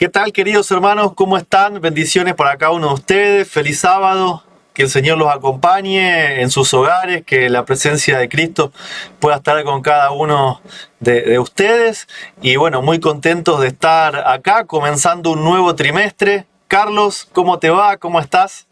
¿Qué tal, queridos hermanos? ¿Cómo están? Bendiciones para cada uno de ustedes. Feliz sábado. Que el Señor los acompañe en sus hogares, que la presencia de Cristo pueda estar con cada uno de ustedes. Y bueno, muy contentos de estar acá, comenzando un nuevo trimestre. Carlos, ¿cómo te va? ¿Cómo estás?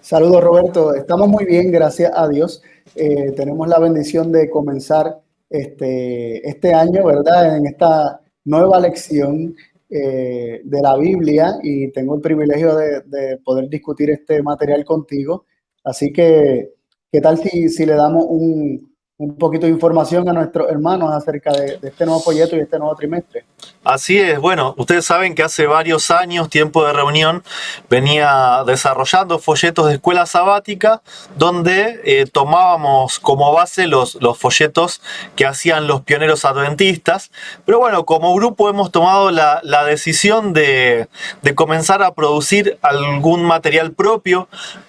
Saludos, Roberto. Estamos muy bien, gracias a Dios. Tenemos la bendición de comenzar este año, ¿verdad? En esta nueva lección de la Biblia, y tengo el privilegio de poder discutir este material contigo. Así que, ¿qué tal si le damos un poquito de información a nuestros hermanos acerca de este nuevo folleto y este nuevo trimestre? Así es, bueno, ustedes saben que hace varios años, tiempo de reunión, venía desarrollando folletos de escuela sabática donde tomábamos como base los folletos que hacían los pioneros adventistas. Pero bueno, como grupo hemos tomado la decisión de comenzar a producir algún material propio,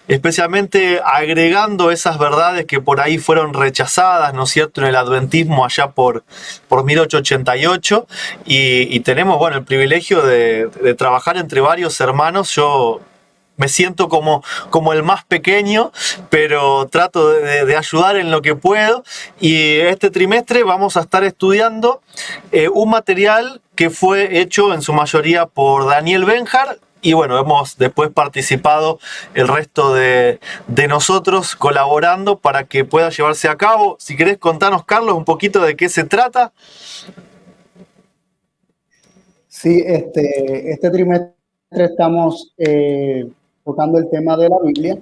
especialmente agregando esas verdades que por ahí fueron rechazadas, ¿no es cierto?, en el adventismo allá por 1888. Y tenemos, bueno, el privilegio de trabajar entre varios hermanos. Yo me siento como el más pequeño, pero trato de ayudar en lo que puedo. Y este trimestre vamos a estar estudiando un material que fue hecho en su mayoría por Daniel Benjar. Y bueno, hemos después participado el resto de nosotros colaborando para que pueda llevarse a cabo. Si querés contarnos, Carlos, un poquito de qué se trata. Sí, este trimestre estamos tocando el tema de la Biblia,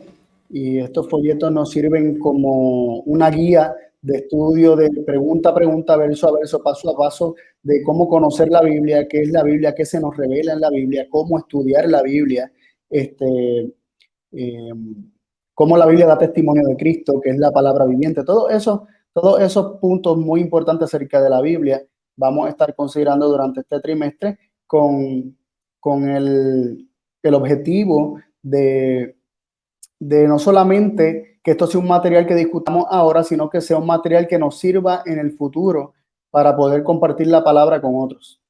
y estos folletos nos sirven como una guía de estudio de pregunta a pregunta, verso a verso, paso a paso, de cómo conocer la Biblia, qué es la Biblia, qué se nos revela en la Biblia, cómo estudiar la Biblia, eh, cómo la Biblia da testimonio de Cristo, que es la palabra viviente. Todos esos puntos muy importantes acerca de la Biblia vamos a estar considerando durante este trimestre con el objetivo de no solamente que esto sea un material que discutamos ahora, sino que sea un material que nos sirva en el futuro para poder compartir la palabra con otros.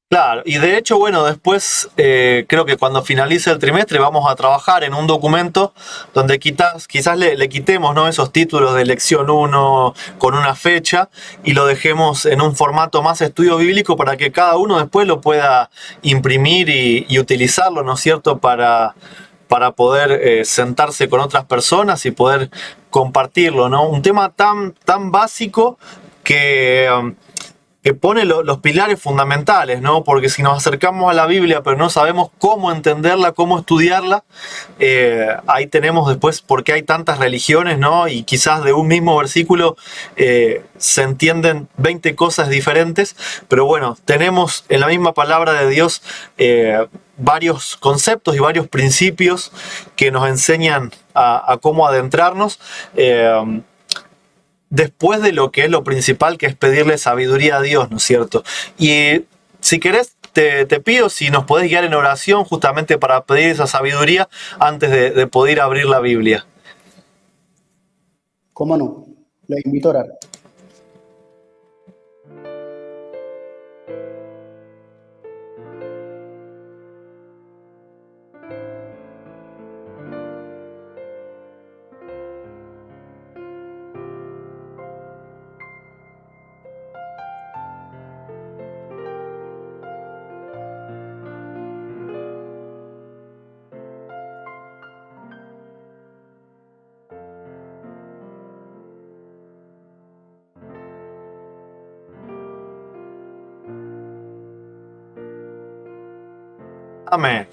Claro, y de hecho, bueno, después creo que cuando finalice el trimestre vamos a trabajar en un documento donde quizás le quitemos, ¿no?, esos títulos de lección 1 con una fecha y lo dejemos en un formato más estudio bíblico para que cada uno después lo pueda imprimir y utilizarlo, ¿no es cierto?, para poder sentarse con otras personas y poder compartirlo, ¿no? Un tema tan básico que pone los pilares fundamentales, ¿no? Porque si nos acercamos a la Biblia pero no sabemos cómo entenderla, cómo estudiarla, ahí tenemos después por qué hay tantas religiones, ¿no? Y quizás de un mismo versículo se entienden 20 cosas diferentes, pero bueno, tenemos en la misma palabra de Dios varios conceptos y varios principios que nos enseñan a cómo adentrarnos. Después de lo que es lo principal, que es pedirle sabiduría a Dios, ¿no es cierto? Y si querés, te pido si nos podés guiar en oración justamente para pedir esa sabiduría antes de poder abrir la Biblia. ¿Cómo no? Les invito a orar. Amén.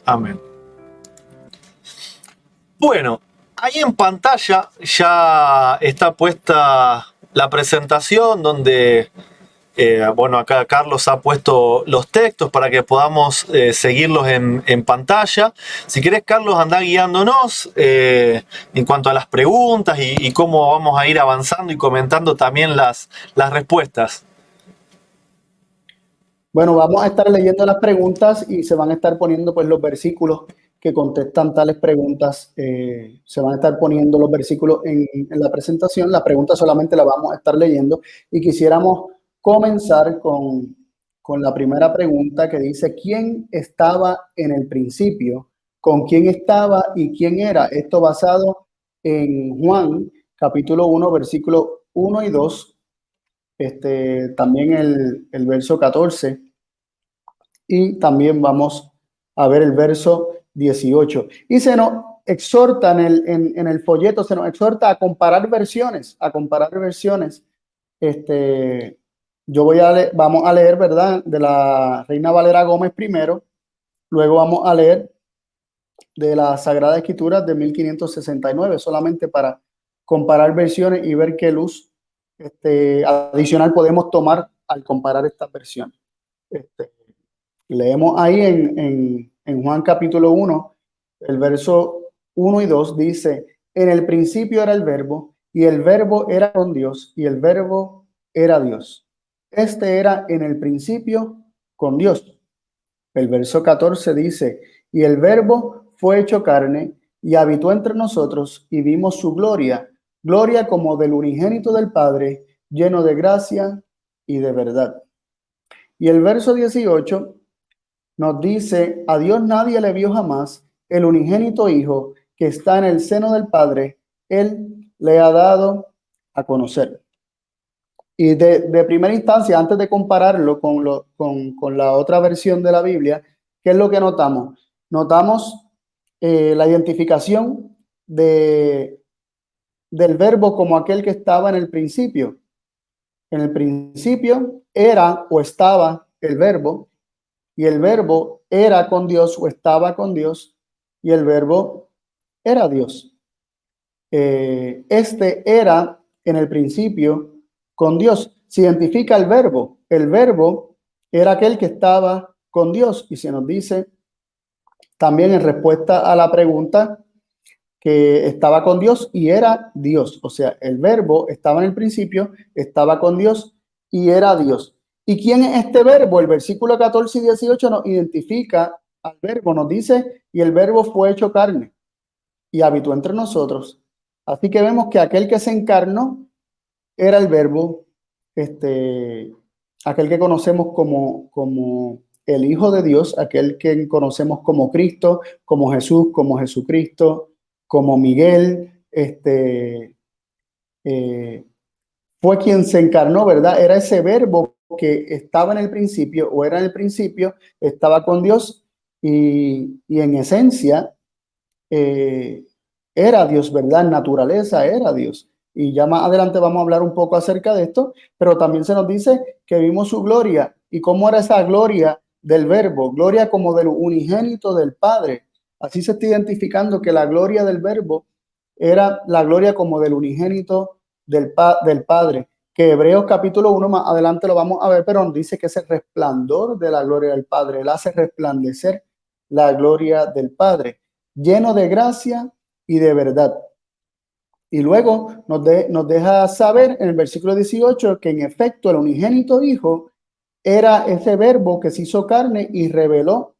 Amén. Bueno, ahí en pantalla ya está puesta la presentación donde, bueno, acá Carlos ha puesto los textos para que podamos seguirlos en pantalla. Si querés, Carlos, andá guiándonos en cuanto a las preguntas y cómo vamos a ir avanzando y comentando también las respuestas. Bueno, vamos a estar leyendo las preguntas y se van a estar poniendo pues los versículos que contestan tales preguntas. Se van a estar poniendo los versículos en la presentación. La pregunta solamente la vamos a estar leyendo, y quisiéramos comenzar con con la primera pregunta que dice, ¿quién estaba en el principio? ¿Con quién estaba y quién era? Esto basado en Juan, capítulo 1, versículo 1 y 2, también el verso 14, y también vamos a ver el verso 18. Y se nos exhorta en el folleto, se nos exhorta a comparar versiones, a comparar versiones. Vamos a leer, ¿verdad? De la Reina Valera Gómez primero, luego vamos a leer de la Sagrada Escritura de 1569, solamente para comparar versiones y ver qué luz adicional podemos tomar al comparar estas versiones. Leemos ahí en Juan capítulo 1, el verso 1 y 2 dice, en el principio era el verbo, y el verbo era con Dios, y el verbo era Dios. Este era en el principio con Dios. El verso 14 dice, y el verbo fue hecho carne, y habitó entre nosotros, y vimos su gloria, gloria como del unigénito del Padre, lleno de gracia y de verdad. Y el verso 18 nos dice, a Dios nadie le vio jamás, el unigénito Hijo que está en el seno del Padre, Él le ha dado a conocer. Y de primera instancia, antes de compararlo con la otra versión de la Biblia, ¿qué es lo que notamos? Notamos la identificación del verbo como aquel que estaba en el principio. En el principio era o estaba el verbo, y el verbo era con Dios o estaba con Dios, y el verbo era Dios. Era en el principio con Dios. Se identifica el verbo. El verbo era aquel que estaba con Dios. Y se nos dice también en respuesta a la pregunta que estaba con Dios y era Dios. O sea, el verbo estaba en el principio, estaba con Dios y era Dios. ¿Y quién es este verbo? El versículo 14 y 18 nos identifica al verbo, nos dice, y el verbo fue hecho carne y habitó entre nosotros. Así que vemos que aquel que se encarnó era el verbo, aquel que conocemos como el Hijo de Dios, aquel que conocemos como Cristo, como Jesús, como Jesucristo, como Miguel, fue quien se encarnó, ¿verdad? Era ese verbo que estaba en el principio, o era en el principio, estaba con Dios y en esencia era Dios, ¿verdad? En naturaleza era Dios. Y ya más adelante vamos a hablar un poco acerca de esto, pero también se nos dice que vimos su gloria. ¿Y cómo era esa gloria del verbo? Gloria como del unigénito del Padre. Así se está identificando que la gloria del verbo era la gloria como del unigénito del Padre. Que Hebreos capítulo 1, más adelante lo vamos a ver, pero nos dice que es el resplandor de la gloria del Padre. Él hace resplandecer la gloria del Padre, lleno de gracia y de verdad. Y luego nos deja saber en el versículo 18 que en efecto el unigénito Hijo era ese verbo que se hizo carne y reveló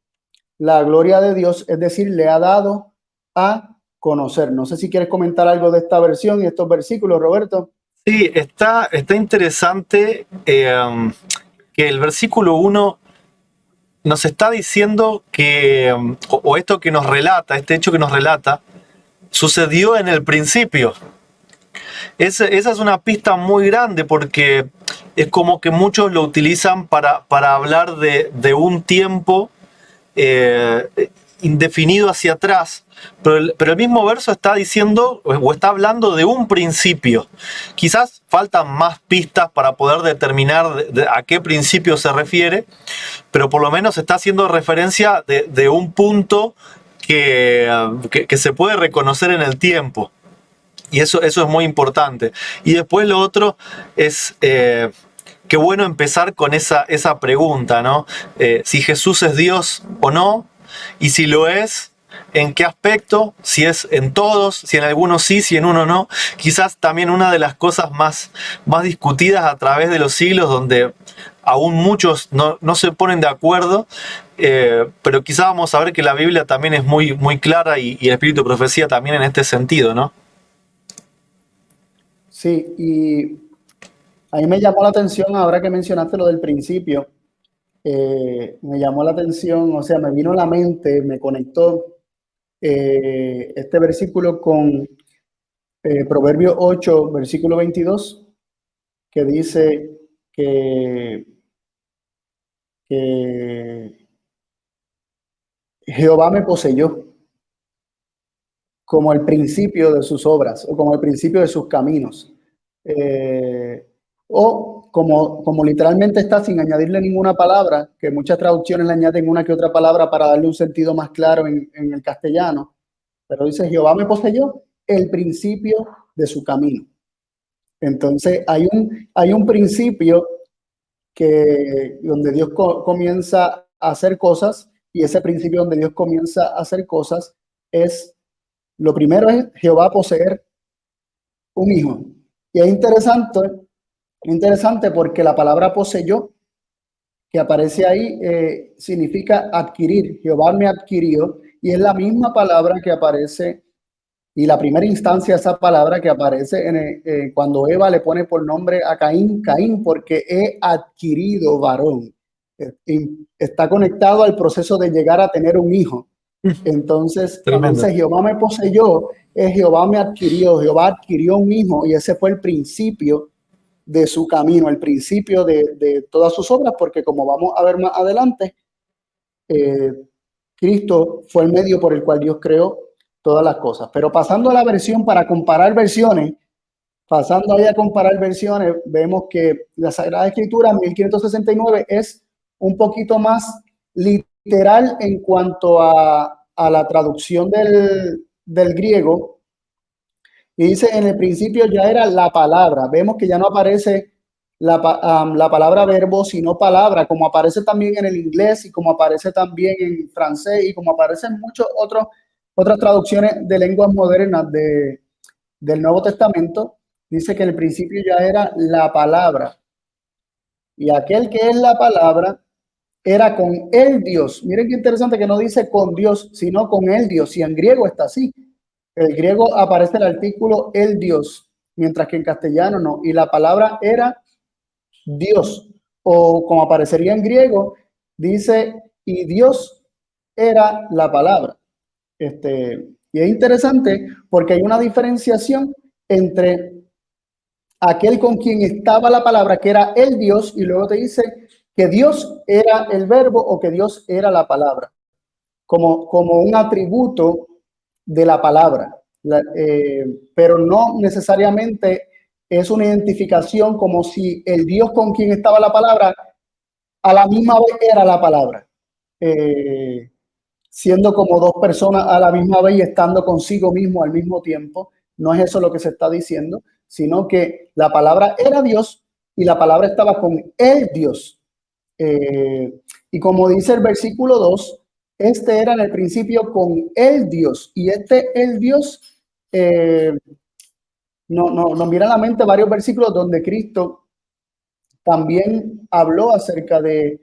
la gloria de Dios, es decir, le ha dado a conocer. No sé si quieres comentar algo de esta versión y estos versículos, Roberto. Sí, está interesante que el versículo 1 nos está diciendo que, o esto que nos relata, este hecho que nos relata, sucedió en el principio. Esa es una pista muy grande porque es como que muchos lo utilizan para hablar de un tiempo indefinido hacia atrás, pero el mismo verso está diciendo o está hablando de un principio. Quizás faltan más pistas para poder determinar a qué principio se refiere, pero por lo menos está haciendo referencia de un punto que se puede reconocer en el tiempo. Y eso es muy importante. Y después lo otro es qué bueno empezar con esa pregunta, ¿no? Si Jesús es Dios o no, y si lo es, ¿en qué aspecto? Si es en todos, si en algunos sí, si en uno no. Quizás también una de las cosas más discutidas a través de los siglos, donde aún muchos no se ponen de acuerdo, pero quizás vamos a ver que la Biblia también es muy clara y el Espíritu de Profecía también en este sentido, ¿no? Sí, y a mí me llamó la atención ahora que mencionaste lo del principio, me llamó la atención, o sea, me vino a la mente, me conectó este versículo con Proverbios 8, versículo 22, que dice que, que Jehová me poseyó como el principio de sus obras o como el principio de sus caminos. Eh, o como literalmente está sin añadirle ninguna palabra, que muchas traducciones le añaden una que otra palabra para darle un sentido más claro en el castellano, pero dice Jehová me poseyó el principio de su camino. Entonces hay un principio que donde Dios comienza a hacer cosas, y ese principio donde Dios comienza a hacer cosas es, lo primero es Jehová poseer un hijo. Y es interesante porque la palabra poseyó, que aparece ahí, significa adquirir. Jehová me adquirió, y es la misma palabra que aparece, y la primera instancia de esa palabra que aparece cuando Eva le pone por nombre a Caín, Caín, porque he adquirido varón. Está conectado al proceso de llegar a tener un hijo. Entonces, cuando Tremendo. dice Jehová me poseyó, es Jehová me adquirió, Jehová adquirió un hijo, y ese fue el principio de su camino, el principio de todas sus obras, porque como vamos a ver más adelante, eh, Cristo fue el medio por el cual Dios creó todas las cosas. Pero pasando a la versión para comparar versiones, pasando ahí a comparar versiones, vemos que la Sagrada Escritura 1569 es un poquito más literal en cuanto a la traducción del griego. Y dice, en el principio ya era la palabra. Vemos que ya no aparece la palabra verbo, sino palabra, como aparece también en el inglés y como aparece también en francés y como aparece en muchas otras traducciones de lenguas modernas del Nuevo Testamento. Dice que en el principio ya era la palabra. Y aquel que es la palabra era con el Dios. Miren qué interesante que no dice con Dios, sino con el Dios. Y en griego está así. El griego aparece el artículo el Dios, mientras que en castellano no. Y la palabra era Dios. O como aparecería en griego, dice, y Dios era la palabra. Y es interesante porque hay una diferenciación entre aquel con quien estaba la palabra, que era el Dios, y luego te dice que Dios era el verbo o que Dios era la palabra, como un atributo de la palabra. Pero no necesariamente es una identificación como si el Dios con quien estaba la palabra a la misma vez era la palabra. Siendo como dos personas a la misma vez y estando consigo mismo al mismo tiempo. No es eso lo que se está diciendo, sino que la palabra era Dios y la palabra estaba con el Dios. Y como dice el versículo 2, este era en el principio con el Dios. Y el Dios, nos viene a la mente varios versículos donde Cristo también habló acerca de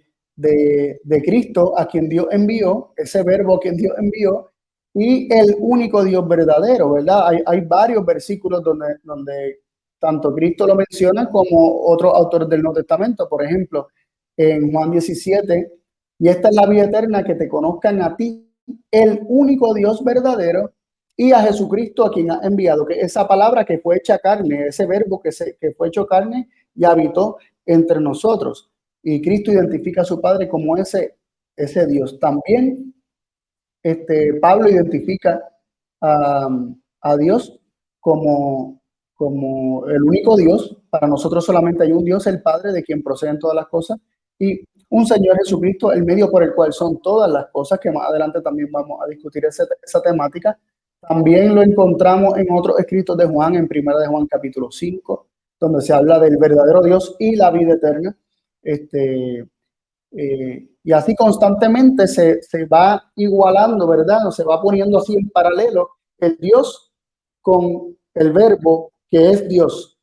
Cristo, a quien Dios envió, ese verbo a quien Dios envió, y el único Dios verdadero, ¿verdad? Hay varios versículos donde tanto Cristo lo menciona como otros autores del Nuevo Testamento. Por ejemplo, en Juan 17, y esta es la vida eterna, que te conozcan a ti, el único Dios verdadero, y a Jesucristo a quien ha enviado, que esa palabra que fue hecha carne, ese verbo que fue hecho carne y habitó entre nosotros. Y Cristo identifica a su Padre como ese Dios. También Pablo identifica a Dios como el único Dios. Para nosotros solamente hay un Dios, el Padre, de quien proceden todas las cosas, y un Señor Jesucristo, el medio por el cual son todas las cosas, que más adelante también vamos a discutir esa temática. También lo encontramos en otros escritos de Juan, en Primera de Juan capítulo 5, donde se habla del verdadero Dios y la vida eterna. Y así constantemente se va igualando, ¿verdad? O se va poniendo así en paralelo el Dios con el verbo que es Dios,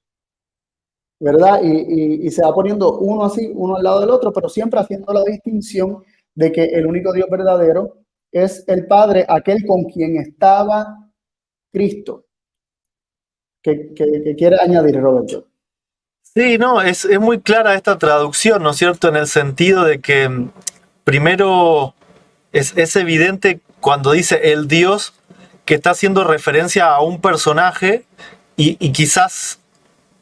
¿verdad? Y se va poniendo uno así, uno al lado del otro, pero siempre haciendo la distinción de que el único Dios verdadero es el Padre, aquel con quien estaba Cristo. ¿Qué quiere añadir, Roberto? Sí, no, es muy clara esta traducción, ¿no es cierto? En el sentido de que primero es evidente cuando dice el Dios que está haciendo referencia a un personaje y quizás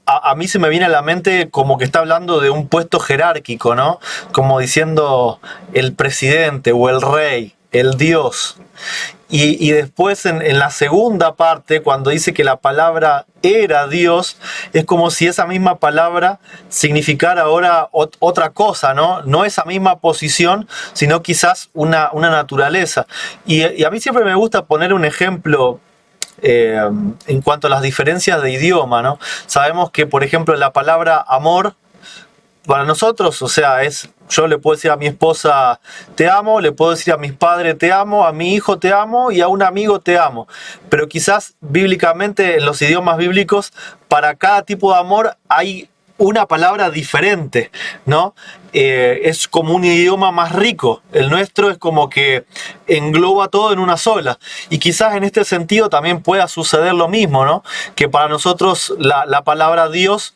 a mí se me viene a la mente como que está hablando de un puesto jerárquico, ¿no? Como diciendo el presidente o el rey, el Dios. Y después en la segunda parte, cuando dice que la palabra era Dios, es como si esa misma palabra significara ahora otra cosa, ¿no? No esa misma posición, sino quizás una naturaleza. Y a mí siempre me gusta poner un ejemplo en cuanto a las diferencias de idioma, ¿no? Sabemos que, por ejemplo, la palabra amor para nosotros, o sea, yo le puedo decir a mi esposa te amo, le puedo decir a mis padres te amo, a mi hijo te amo y a un amigo te amo. Pero quizás bíblicamente, en los idiomas bíblicos, para cada tipo de amor hay una palabra diferente, ¿no? Es como un idioma más rico. El nuestro es como que engloba todo en una sola. Y quizás en este sentido también pueda suceder lo mismo, ¿no? Que para nosotros la palabra Dios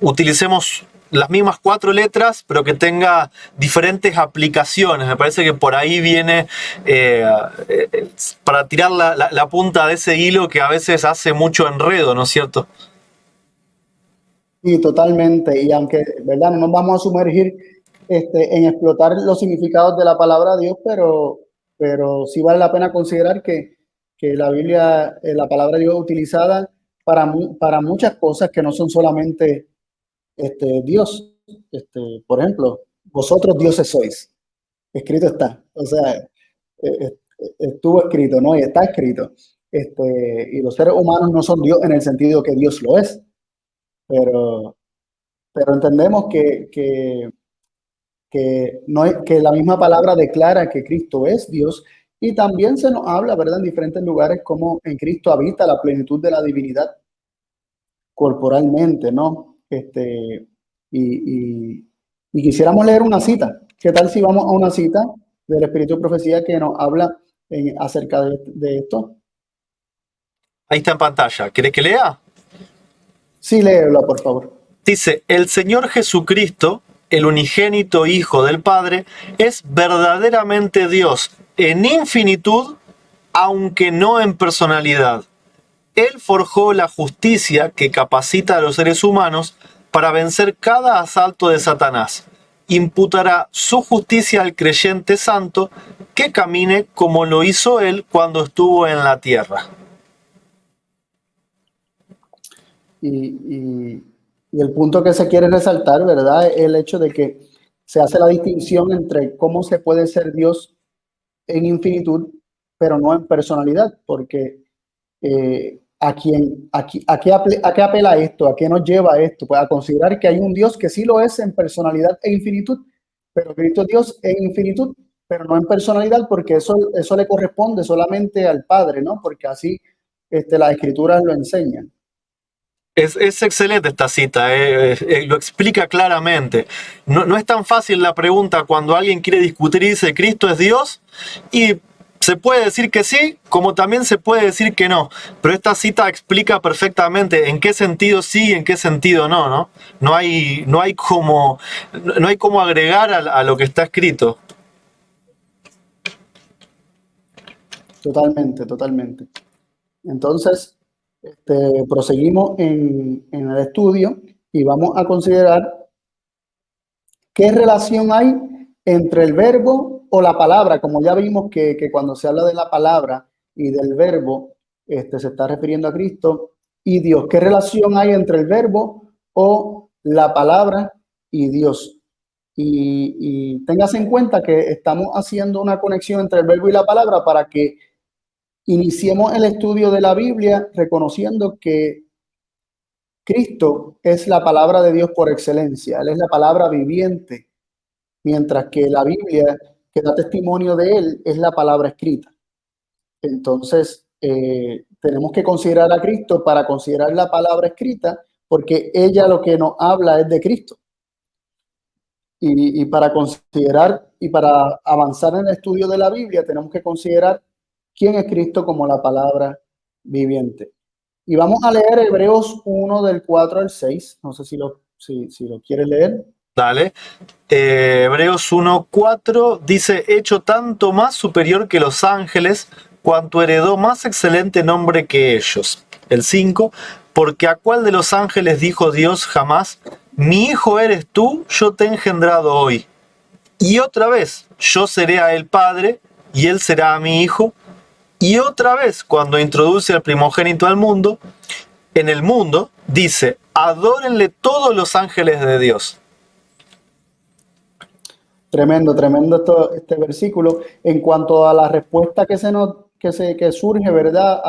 utilicemos las mismas 4 letras, pero que tenga diferentes aplicaciones. Me parece que por ahí viene para tirar la punta de ese hilo que a veces hace mucho enredo, ¿no es cierto? Sí, totalmente. Y aunque, ¿verdad? No nos vamos a sumergir en explotar los significados de la palabra Dios, pero sí vale la pena considerar que la Biblia, la palabra Dios es utilizada para muchas cosas que no son solamente Dios. Por ejemplo, vosotros dioses sois. Escrito está. O sea, estuvo escrito, ¿no? Y está escrito. Y los seres humanos no son Dios en el sentido que Dios lo es, pero entendemos no es, que la misma palabra declara que Cristo es Dios y también se nos habla, ¿verdad? En diferentes lugares como en Cristo habita la plenitud de la divinidad corporalmente, ¿no? Y, y quisiéramos leer una cita. ¿Qué tal si vamos a una cita del Espíritu de Profecía que nos habla acerca de esto? Ahí está en pantalla. ¿Querés que lea? Sí, léelo, por favor. Dice, el Señor Jesucristo, el unigénito Hijo del Padre, es verdaderamente Dios en infinitud, aunque no en personalidad. Él forjó la justicia que capacita a los seres humanos para vencer cada asalto de Satanás. Imputará su justicia al creyente santo que camine como lo hizo él cuando estuvo en la tierra. Y el punto que se quiere resaltar, ¿verdad? Es el hecho de que se hace la distinción entre cómo se puede ser Dios en infinitud, pero no en personalidad, porque ¿a qué apela esto? ¿A qué nos lleva esto? Pues a considerar que hay un Dios que sí lo es en personalidad e infinitud, pero Cristo es Dios en infinitud, pero no en personalidad, porque eso le corresponde solamente al Padre, ¿no? Porque así las Escrituras lo enseñan. Es excelente esta cita, lo explica claramente. No es tan fácil la pregunta cuando alguien quiere discutir y dice Cristo es Dios, y se puede decir que sí, como también se puede decir que no. Pero esta cita explica perfectamente en qué sentido sí y en qué sentido no, ¿no? No hay como agregar a lo que está escrito. Totalmente, totalmente. Entonces, proseguimos en el estudio y vamos a considerar qué relación hay entre el verbo o la palabra. Como ya vimos que cuando se habla de la palabra y del verbo, se está refiriendo a Cristo y Dios. ¿Qué relación hay entre el verbo o la palabra y Dios? Y tengas en cuenta que estamos haciendo una conexión entre el verbo y la palabra para que iniciemos el estudio de la Biblia reconociendo que Cristo es la palabra de Dios por excelencia. Él es la palabra viviente, mientras que la Biblia, que da testimonio de Él, es la palabra escrita. Entonces, tenemos que considerar a Cristo para considerar la palabra escrita, porque ella lo que nos habla es de Cristo. Y para considerar y para avanzar en el estudio de la Biblia, tenemos que considerar quién es Cristo como la palabra viviente. Y vamos a leer Hebreos 1 del 4 al 6. No sé si lo quieres leer. Dale. Hebreos 1:4 dice, hecho tanto más superior que los ángeles, cuanto heredó más excelente nombre que ellos. El 5, porque a cuál de los ángeles dijo Dios jamás, mi hijo eres tú, yo te he engendrado hoy. Y otra vez, yo seré a él padre, y él será a mi hijo. Y otra vez, cuando introduce al primogénito al mundo, en el mundo, dice, adórenle todos los ángeles de Dios. Tremendo, tremendo este versículo. En cuanto a la respuesta que surge, ¿verdad?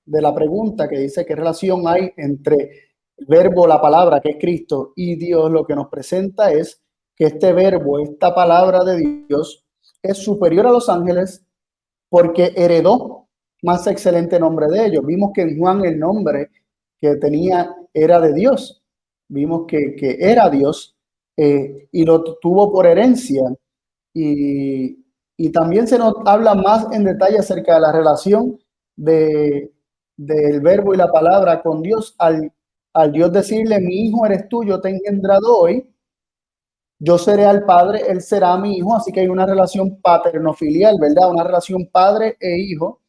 De la pregunta que dice qué relación hay entre el verbo, la palabra, que es Cristo, y Dios, lo que nos presenta es que este verbo, esta palabra de Dios, es superior a los ángeles porque heredó más excelente nombre de ellos. Vimos que en Juan el nombre que tenía era de Dios. Vimos que era Dios y lo tuvo por herencia. Y también se nos habla más en detalle acerca de la relación del verbo y la palabra con Dios al Dios decirle, mi hijo eres tú, yo te he engendrado hoy. Yo seré al padre, él será mi hijo, así que hay una relación paterno-filial, ¿verdad? Una relación padre e hijo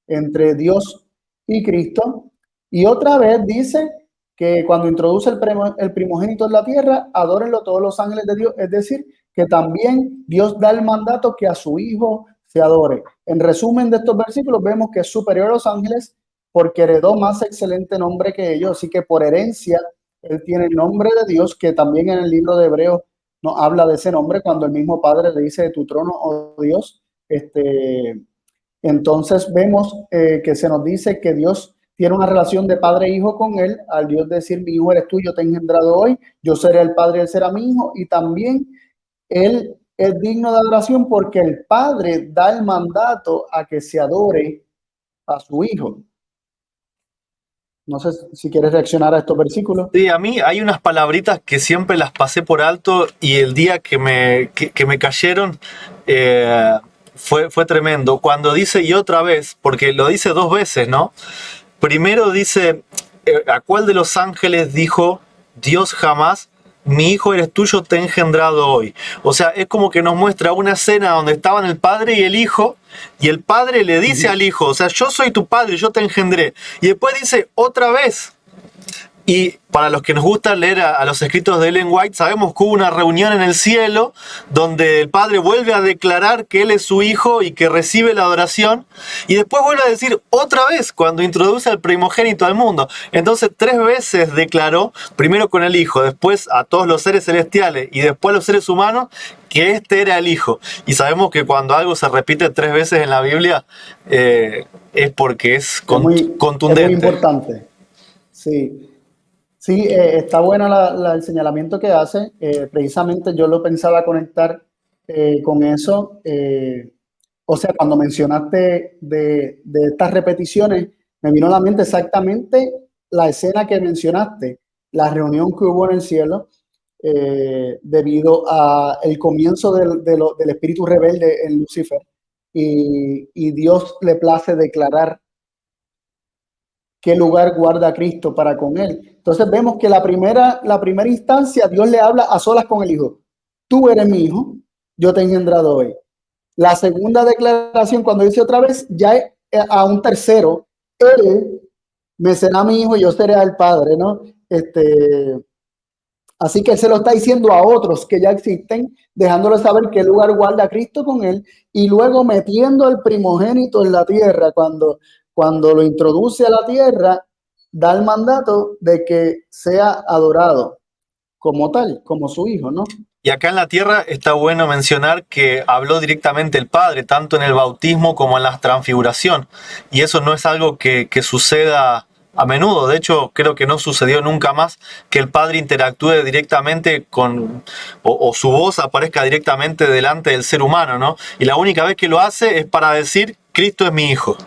entre Dios y Cristo. Y otra vez dice que cuando introduce el primogénito en la tierra, adórenlo todos los ángeles de Dios, es decir, que también Dios da el mandato que a su hijo se adore. En resumen de estos versículos vemos que es superior a los ángeles porque heredó más excelente nombre que ellos, así que por herencia él tiene el nombre de Dios, que también en el libro de Hebreos no habla de ese nombre cuando el mismo Padre le dice de tu trono, oh Dios. Entonces vemos que se nos dice que Dios tiene una relación de padre e hijo con él, al Dios decir, mi hijo eres tú, yo te he engendrado hoy, yo seré el padre, él será mi hijo, y también él es digno de adoración porque el padre da el mandato a que se adore a su hijo. No sé si quieres reaccionar a estos versículos. Sí, a mí hay unas palabritas que siempre las pasé por alto y el día que me cayeron fue tremendo. Cuando dice y otra vez, porque lo dice dos veces, ¿no? Primero dice, ¿a cuál de los ángeles dijo Dios jamás? Mi hijo eres tuyo, te he engendrado hoy. O sea, es como que nos muestra una escena donde estaban el padre y el hijo, y el padre le dice al hijo, o sea, yo soy tu padre, yo te engendré. Y después dice, otra vez. Y para los que nos gusta leer a los escritos de Ellen White, sabemos que hubo una reunión en el cielo donde el padre vuelve a declarar que él es su hijo y que recibe la adoración. Y después vuelve a decir otra vez cuando introduce al primogénito al mundo. Entonces 3 veces declaró, primero con el hijo, después a todos los seres celestiales y después a los seres humanos, que este era el hijo. Y sabemos que cuando algo se repite 3 veces en la Biblia es porque es contundente. Es muy importante. Sí. Sí, está bueno el señalamiento que hace. Precisamente yo lo pensaba conectar con eso. O sea, cuando mencionaste de estas repeticiones, me vino a la mente exactamente la escena que mencionaste, la reunión que hubo en el cielo, debido a el comienzo del espíritu rebelde en Lucifer. Y Dios le place declarar qué lugar guarda Cristo para con él. Entonces vemos que la primera instancia Dios le habla a solas con el hijo. Tú eres mi hijo, yo te he engendrado hoy. La segunda declaración, cuando dice otra vez, ya a un tercero, él me será mi hijo y yo seré al padre, ¿no? Así que él se lo está diciendo a otros que ya existen, dejándole saber qué lugar guarda Cristo con él y luego metiendo al primogénito en la tierra cuando lo introduce a la tierra, da el mandato de que sea adorado como tal, como su hijo, ¿no? Y acá en la tierra está bueno mencionar que habló directamente el Padre, tanto en el bautismo como en la transfiguración. Y eso no es algo que suceda a menudo. De hecho, creo que no sucedió nunca más que el Padre interactúe directamente con, o su voz aparezca directamente delante del ser humano, ¿no? Y la única vez que lo hace es para decir, Cristo es mi hijo.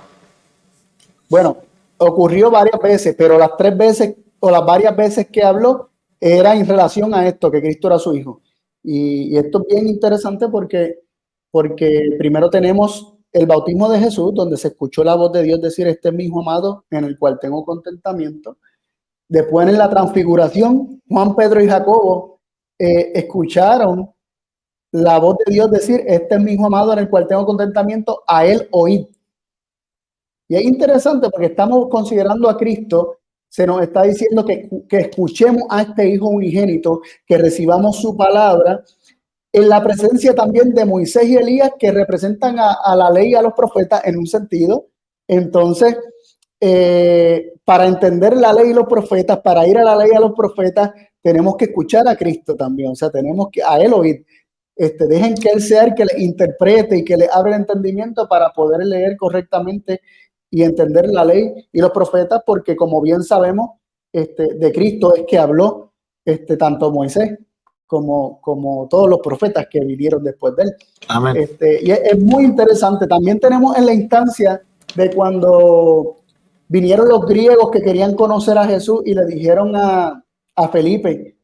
Bueno, ocurrió varias veces, pero las 3 veces o las varias veces que habló era en relación a esto, que Cristo era su hijo. Y esto es bien interesante porque primero tenemos el bautismo de Jesús, donde se escuchó la voz de Dios decir, este es mi hijo amado en el cual tengo contentamiento. Después en la transfiguración, Juan, Pedro y Jacobo escucharon la voz de Dios decir, este es mi hijo amado en el cual tengo contentamiento, a él oíd. Y es interesante porque estamos considerando a Cristo, se nos está diciendo que escuchemos a este hijo unigénito, que recibamos su palabra, en la presencia también de Moisés y Elías, que representan a la ley y a los profetas en un sentido. Entonces, para entender la ley y los profetas, para ir a la ley y a los profetas, tenemos que escuchar a Cristo también, o sea, tenemos que a él oír. Dejen que él sea el que le interprete y que le abra el entendimiento para poder leer correctamente y entender la ley y los profetas, porque como bien sabemos, de Cristo es que habló tanto Moisés como todos los profetas que vinieron después de él. Amén. Y es muy interesante. También tenemos en la instancia de cuando vinieron los griegos que querían conocer a Jesús y le dijeron a Felipe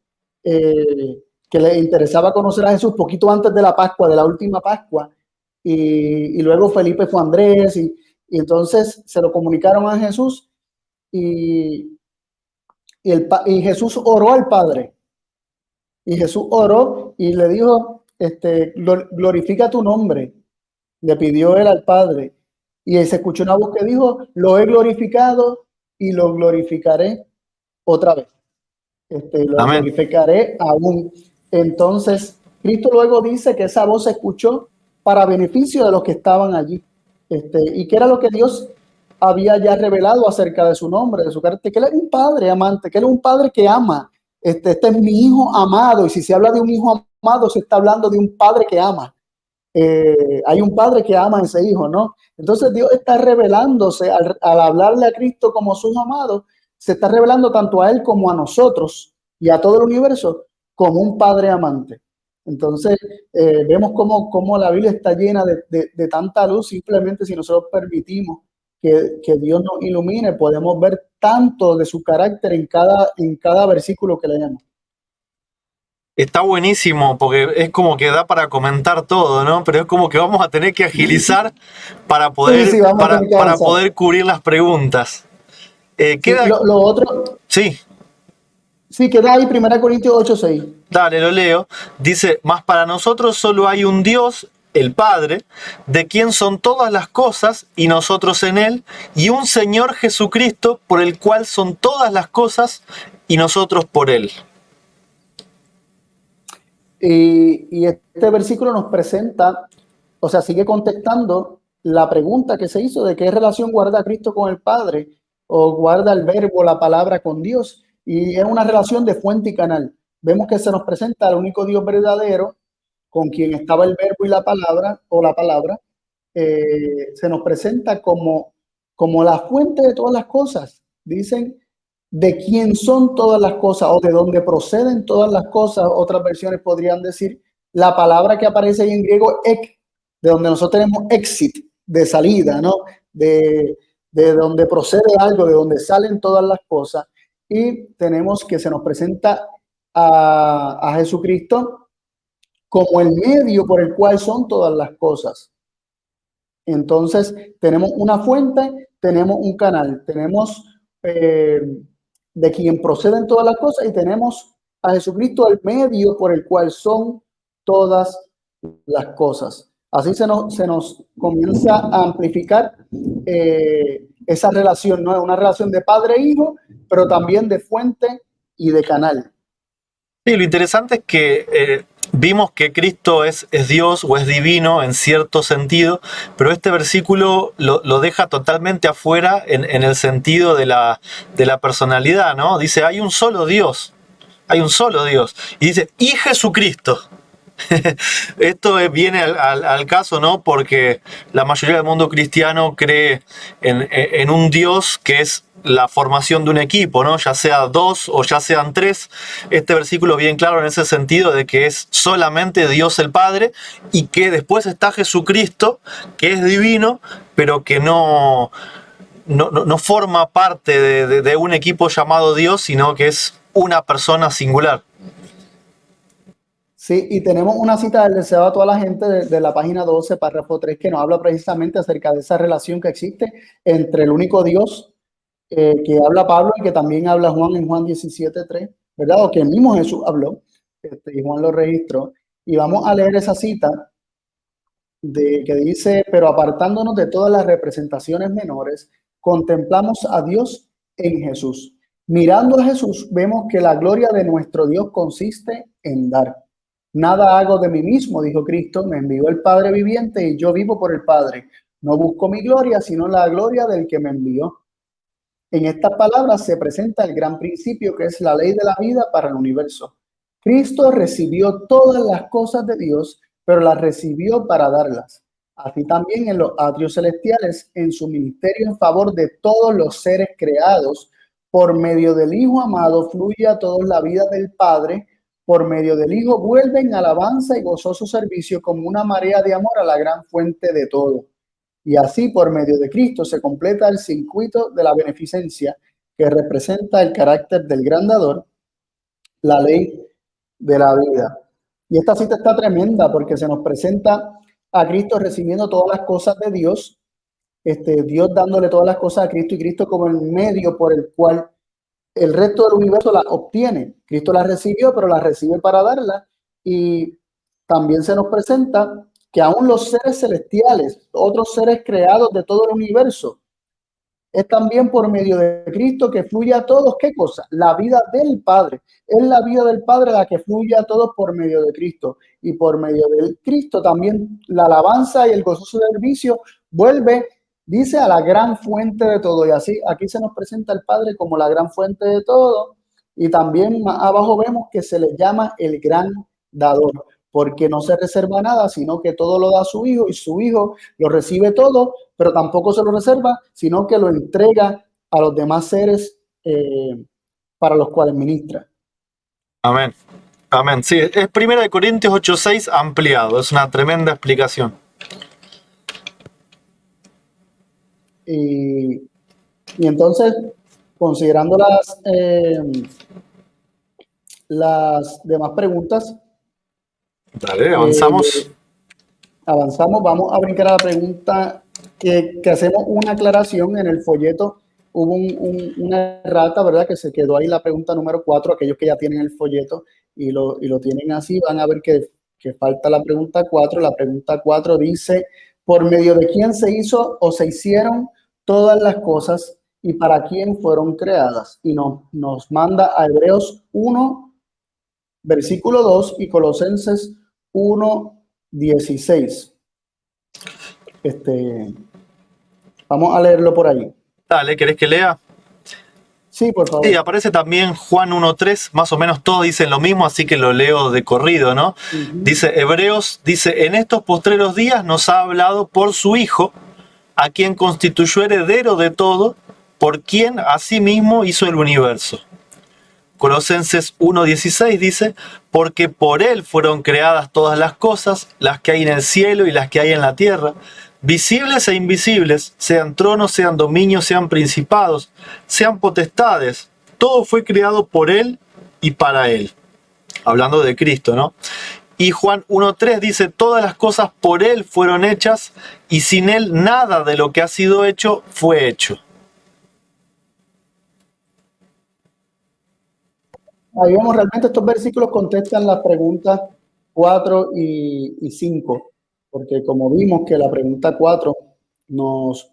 que le interesaba conocer a Jesús poquito antes de la Pascua, de la última Pascua, y luego Felipe fue a Andrés, y entonces se lo comunicaron a Jesús, y Jesús oró al Padre, y Jesús oró y le dijo, glorifica tu nombre, le pidió él al Padre, y se escuchó una voz que dijo, lo he glorificado y lo glorificaré otra vez. Lo Amén. glorificaré aún. Entonces, Cristo luego dice que esa voz se escuchó para beneficio de los que estaban allí. Y que era lo que Dios había ya revelado acerca de su nombre, de su carácter, que él es un padre amante, que él es un padre que ama. Este es mi hijo amado, y si se habla de un hijo amado, se está hablando de un padre que ama. Hay un padre que ama a ese hijo, ¿no? Entonces Dios está revelándose al hablarle a Cristo como su hijo amado, se está revelando tanto a él como a nosotros y a todo el universo como un padre amante. Entonces vemos cómo la Biblia está llena de tanta luz. Simplemente si nosotros permitimos que Dios nos ilumine, podemos ver tanto de su carácter en cada versículo que leemos. Está buenísimo porque es como que da para comentar todo, ¿no? Pero es como que vamos a tener que agilizar para poder, sí, para poder cubrir las preguntas. Queda... Sí, lo otro... Sí. Sí, queda ahí 1 Corintios 8:6. Dale, lo leo. Dice, mas para nosotros solo hay un Dios, el Padre, de quien son todas las cosas y nosotros en él, y un Señor Jesucristo por el cual son todas las cosas y nosotros por él. Y este versículo nos presenta, o sea, sigue contestando la pregunta que se hizo de qué relación guarda Cristo con el Padre, o guarda el verbo, la palabra con Dios, y es una relación de fuente y canal. Vemos que se nos presenta al único Dios verdadero, con quien estaba el verbo y la palabra, o la palabra, se nos presenta como la fuente de todas las cosas. Dicen, de quién son todas las cosas o de dónde proceden todas las cosas. Otras versiones podrían decir la palabra que aparece ahí en griego, ek, de donde nosotros tenemos exit, de salida, ¿no? De donde procede algo, de donde salen todas las cosas. Y tenemos que se nos presenta a Jesucristo como el medio por el cual son todas las cosas. Entonces, tenemos una fuente, tenemos un canal, tenemos de quien proceden todas las cosas, y tenemos a Jesucristo, el medio por el cual son todas las cosas. Así se nos comienza a amplificar esa relación, ¿no? Una relación de padre e hijo, pero también de fuente y de canal. Sí, lo interesante es que vimos que Cristo es Dios o es divino en cierto sentido, pero este versículo lo deja totalmente afuera en el sentido de la personalidad, ¿no? Dice, hay un solo Dios, y dice, y Jesucristo. Esto viene al caso, ¿no? Porque la mayoría del mundo cristiano cree en un Dios que es la formación de un equipo, ¿no? Ya sea dos o ya sean tres. Este versículo es bien claro en ese sentido de que es solamente Dios el Padre y que después está Jesucristo, que es divino, pero que no forma parte de un equipo llamado Dios, sino que es una persona singular. Sí, y tenemos una cita del deseado a toda la gente de la página 12, párrafo 3, que nos habla precisamente acerca de esa relación que existe entre el único Dios que habla Pablo y que también habla Juan en Juan 17:3, ¿verdad? O que el mismo Jesús habló, y Juan lo registró. Y vamos a leer esa cita que dice, pero apartándonos de todas las representaciones menores, contemplamos a Dios en Jesús. Mirando a Jesús, vemos que la gloria de nuestro Dios consiste en dar. Nada hago de mí mismo, dijo Cristo, me envió el Padre viviente y yo vivo por el Padre. No busco mi gloria, sino la gloria del que me envió. En estas palabras se presenta el gran principio que es la ley de la vida para el universo. Cristo recibió todas las cosas de Dios, pero las recibió para darlas. Así también en los atrios celestiales, en su ministerio en favor de todos los seres creados, por medio del Hijo amado fluye a todos la vida del Padre, por medio del Hijo vuelve en alabanza y gozoso servicio como una marea de amor a la gran fuente de todo. Y así, por medio de Cristo, se completa el circuito de la beneficencia que representa el carácter del gran dador, la ley de la vida. Y esta cita está tremenda porque se nos presenta a Cristo recibiendo todas las cosas de Dios, Dios dándole todas las cosas a Cristo y Cristo como el medio por el cual el resto del universo las obtiene. Cristo las recibió, pero las recibe para darlas. Y también se nos presenta que aún los seres celestiales, otros seres creados de todo el universo, es también por medio de Cristo que fluye a todos. ¿Qué cosa? La vida del Padre. Es la vida del Padre la que fluye a todos por medio de Cristo. Y por medio de Cristo también la alabanza y el gozoso servicio vuelve, dice, a la gran fuente de todo. Y así aquí se nos presenta el Padre como la gran fuente de todo. Y también más abajo vemos que se le llama el gran dador, porque no se reserva nada, sino que todo lo da a su Hijo y su Hijo lo recibe todo, pero tampoco se lo reserva, sino que lo entrega a los demás seres para los cuales ministra. Amén. Amén. Sí, es 1 Corintios 8:6 ampliado. Es una tremenda explicación. Y entonces, considerando las demás preguntas, Dale, avanzamos. Avanzamos, vamos a brincar a la pregunta que hacemos una aclaración en el folleto. Hubo una errata, ¿verdad? Que se quedó ahí la pregunta número 4. Aquellos que ya tienen el folleto y lo tienen así, van a ver que falta la pregunta 4. La pregunta 4 dice, ¿por medio de quién se hizo o se hicieron todas las cosas y para quién fueron creadas? Y nos manda a Hebreos 1, versículo 2 y Colosenses 1:16. Vamos a leerlo por ahí. Dale, ¿querés que lea? Sí, por favor. Sí, aparece también Juan 1:3, más o menos todos dicen lo mismo, así que lo leo de corrido, ¿no? Dice Hebreos, dice, en estos postreros días nos ha hablado por su Hijo, a quien constituyó heredero de todo, por quien asimismo hizo el universo. Colosenses 1:16 dice, porque por él fueron creadas todas las cosas, las que hay en el cielo y las que hay en la tierra, visibles e invisibles, sean tronos, sean dominios, sean principados, sean potestades, todo fue creado por él y para él. Hablando de Cristo, ¿no? Y Juan 1:3 dice, todas las cosas por él fueron hechas y sin él nada de lo que ha sido hecho fue hecho. Ahí vemos, realmente estos versículos contestan las preguntas 4 y 5, porque como vimos que la pregunta 4 nos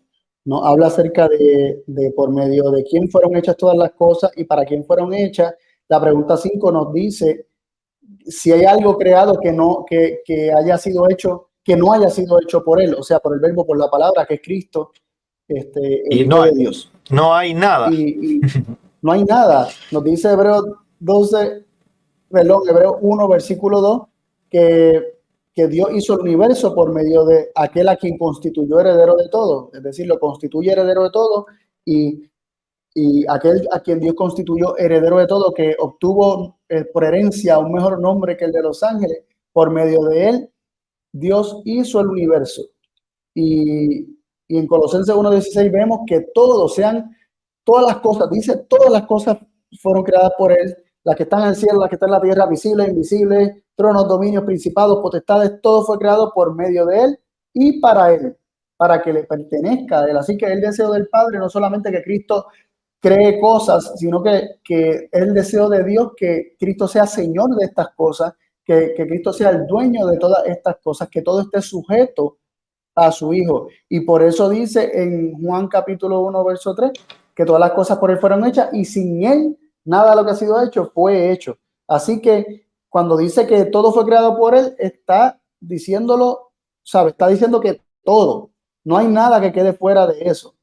habla acerca de por medio de quién fueron hechas todas las cosas y para quién fueron hechas, la pregunta 5 nos dice si hay algo creado que haya sido hecho, que no haya sido hecho por él, o sea, por el verbo, por la palabra que es Cristo, el Hijo de Dios. No hay nada. Y no hay nada. Nos dice Hebreos 1, versículo 2, que Dios hizo el universo por medio de aquel a quien constituyó heredero de todo, es decir, lo constituye heredero de todo y aquel a quien Dios constituyó heredero de todo, que obtuvo por herencia un mejor nombre que el de los ángeles, por medio de él, Dios hizo el universo. Y en Colosenses 1:16 vemos que todas las cosas, dice, todas las cosas fueron creadas por él, las que están en el cielo, las que están en la tierra, visibles, invisibles, tronos, dominios, principados, potestades, todo fue creado por medio de él y para él, para que le pertenezca a él. Así que el deseo del Padre no solamente que Cristo cree cosas, sino que es el deseo de Dios que Cristo sea Señor de estas cosas, que Cristo sea el dueño de todas estas cosas, que todo esté sujeto a su Hijo. Y por eso dice en Juan capítulo 1, verso 3, que todas las cosas por él fueron hechas y sin él nada de lo que ha sido hecho fue hecho. Así que cuando dice que todo fue creado por él, está diciéndolo, ¿sabe? Está diciendo que todo, no hay nada que quede fuera de eso.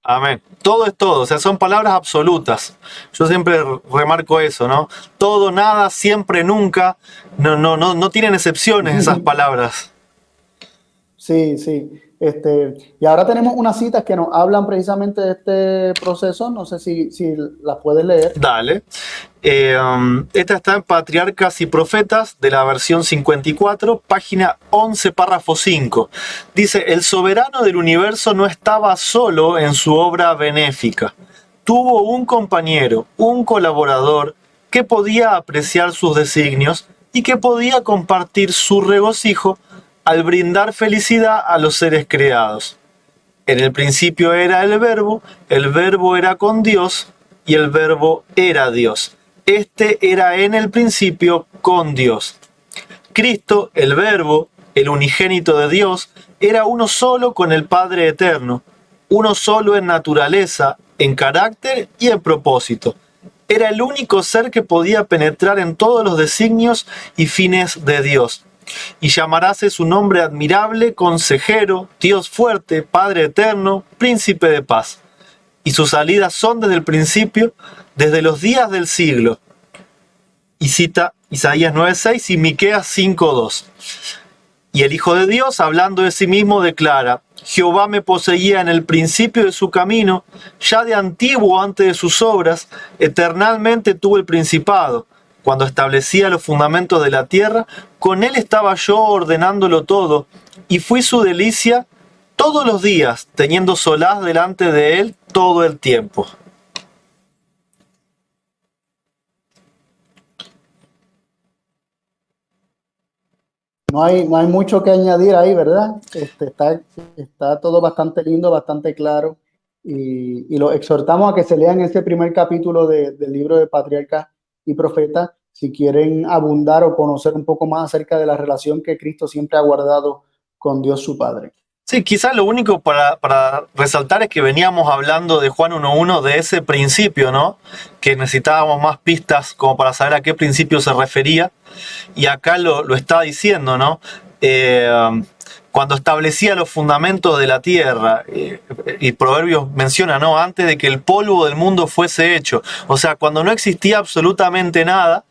Amén. Todo es todo, o sea, son palabras absolutas. Yo siempre remarco eso, ¿no? Todo, nada, siempre, nunca. No tienen excepciones esas palabras. Sí, sí. Y ahora tenemos unas citas que nos hablan precisamente de este proceso. No sé si las puedes leer. Dale. Esta está en Patriarcas y Profetas de la versión 54, página 11, párrafo 5. Dice, el soberano del universo no estaba solo en su obra benéfica. Tuvo un compañero, un colaborador, que podía apreciar sus designios y que podía compartir su regocijo al brindar felicidad a los seres creados. En el principio era el verbo era con Dios y el verbo era Dios. Este era en el principio con Dios. Cristo, el verbo, el unigénito de Dios, era uno solo con el Padre eterno, uno solo en naturaleza, en carácter y en propósito. Era el único ser que podía penetrar en todos los designios y fines de Dios. Y llamaráse su nombre admirable, consejero, Dios fuerte, Padre eterno, príncipe de paz. Y sus salidas son desde el principio, desde los días del siglo. Y cita Isaías 9:6 y Miqueas 5:2. Y el Hijo de Dios, hablando de sí mismo, declara, Jehová me poseía en el principio de su camino, ya de antiguo antes de sus obras, eternalmente tuvo el principado. Cuando establecía los fundamentos de la tierra, con él estaba yo ordenándolo todo, y fui su delicia todos los días, teniendo solaz delante de él todo el tiempo. No hay mucho que añadir ahí, ¿verdad? Está todo bastante lindo, bastante claro. Y lo exhortamos a que se lean ese primer capítulo del libro de Patriarcas y Profetas si quieren abundar o conocer un poco más acerca de la relación que Cristo siempre ha guardado con Dios su Padre. Sí, quizás lo único para resaltar es que veníamos hablando de Juan 1.1 de ese principio, ¿no? Que necesitábamos más pistas como para saber a qué principio se refería. Y acá lo está diciendo, ¿no? Cuando establecía los fundamentos de la tierra, y Proverbios menciona, ¿no? Antes de que el polvo del mundo fuese hecho. O sea, cuando no existía absolutamente nada,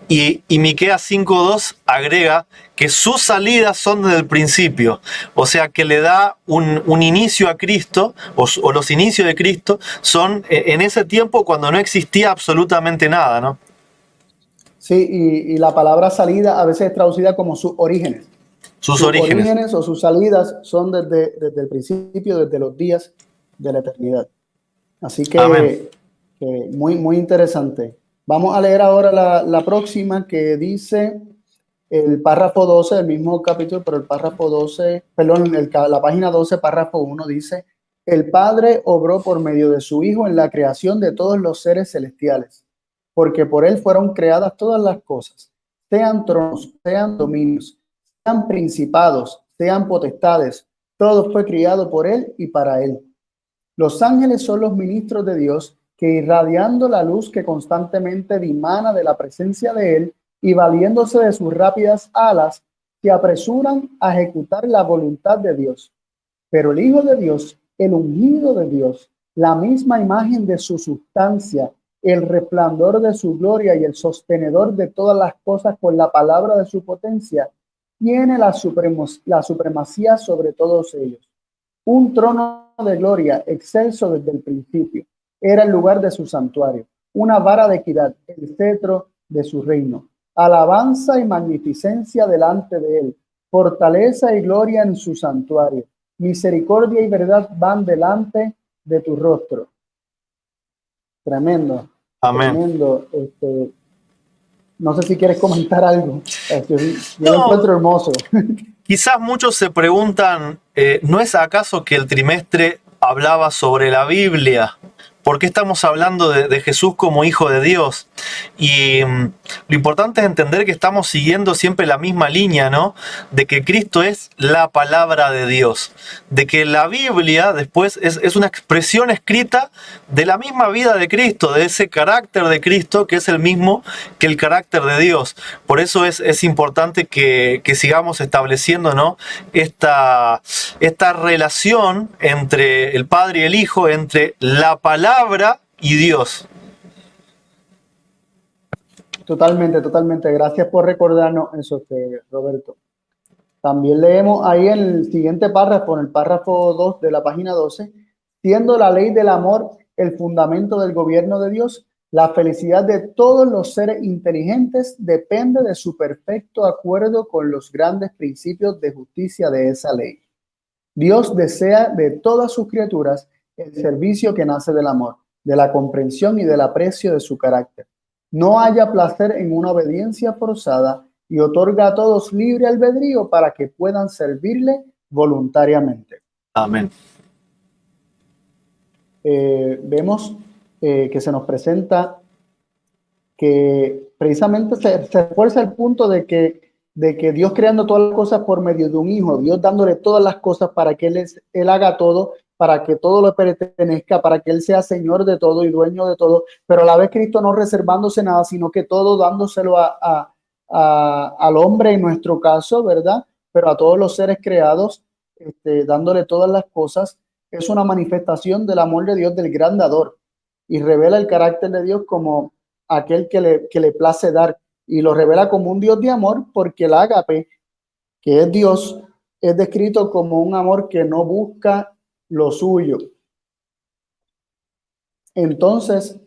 y Miqueas 5.2 agrega que sus salidas son desde el principio. O sea, que le da un inicio a Cristo, o los inicios de Cristo, son en ese tiempo cuando no existía absolutamente nada, ¿no? Sí, y la palabra salida a veces es traducida como sus orígenes. Sus orígenes o sus salidas son desde el principio, desde los días de la eternidad. Así que muy, muy interesante. Vamos a leer ahora la próxima que dice el párrafo 12 del mismo capítulo, pero el párrafo 12, perdón, la página 12, párrafo 1 dice, el Padre obró por medio de su Hijo en la creación de todos los seres celestiales, porque por él fueron creadas todas las cosas, sean tronos, sean dominios, sean principados, sean potestades, todo fue criado por él y para él. Los ángeles son los ministros de Dios que irradiando la luz que constantemente dimana de la presencia de él y valiéndose de sus rápidas alas, se apresuran a ejecutar la voluntad de Dios. Pero el Hijo de Dios, el ungido de Dios, la misma imagen de su sustancia, el resplandor de su gloria y el sostenedor de todas las cosas con la palabra de su potencia, tiene la supremacía sobre todos ellos. Un trono de gloria excelso desde el principio. Era el lugar de su santuario, una vara de equidad, el cetro de su reino. Alabanza y magnificencia delante de él, fortaleza y gloria en su santuario. Misericordia y verdad van delante de tu rostro. Tremendo. Amén. tremendo. No sé si quieres comentar algo. Yo lo No, encuentro hermoso. quizás muchos se preguntan, ¿no es acaso que el trimestre hablaba sobre la Biblia? ¿Por qué estamos hablando de Jesús como hijo de Dios? Y lo importante es entender que estamos siguiendo siempre la misma línea, ¿no? De que Cristo es la palabra de Dios. De que la Biblia después es una expresión escrita de la misma vida de Cristo, de ese carácter de Cristo que es el mismo que el carácter de Dios. Por eso es importante que sigamos estableciendo, ¿no? Esta relación entre el Padre y el Hijo, entre la palabra y Dios. Totalmente, totalmente. Gracias por recordarnos eso, Roberto. También leemos ahí en el siguiente párrafo, en el párrafo 2 de la página 12, siendo la ley del amor el fundamento del gobierno de Dios, la felicidad de todos los seres inteligentes depende de su perfecto acuerdo con los grandes principios de justicia de esa ley. Dios desea de todas sus criaturas el servicio que nace del amor, de la comprensión y del aprecio de su carácter. No haya placer en una obediencia forzada y otorga a todos libre albedrío para que puedan servirle voluntariamente. Amén. Vemos que se nos presenta que precisamente se refuerza el punto de que Dios creando todas las cosas por medio de un hijo, Dios dándole todas las cosas para que él haga todo, para que todo le pertenezca, para que Él sea Señor de todo y dueño de todo, pero a la vez Cristo no reservándose nada, sino que todo dándoselo al hombre en nuestro caso, ¿verdad? Pero a todos los seres creados, dándole todas las cosas, es una manifestación del amor de Dios, del gran dador, y revela el carácter de Dios como aquel que le place dar, y lo revela como un Dios de amor, porque el ágape, que es Dios, es descrito como un amor que no busca lo suyo. Entonces,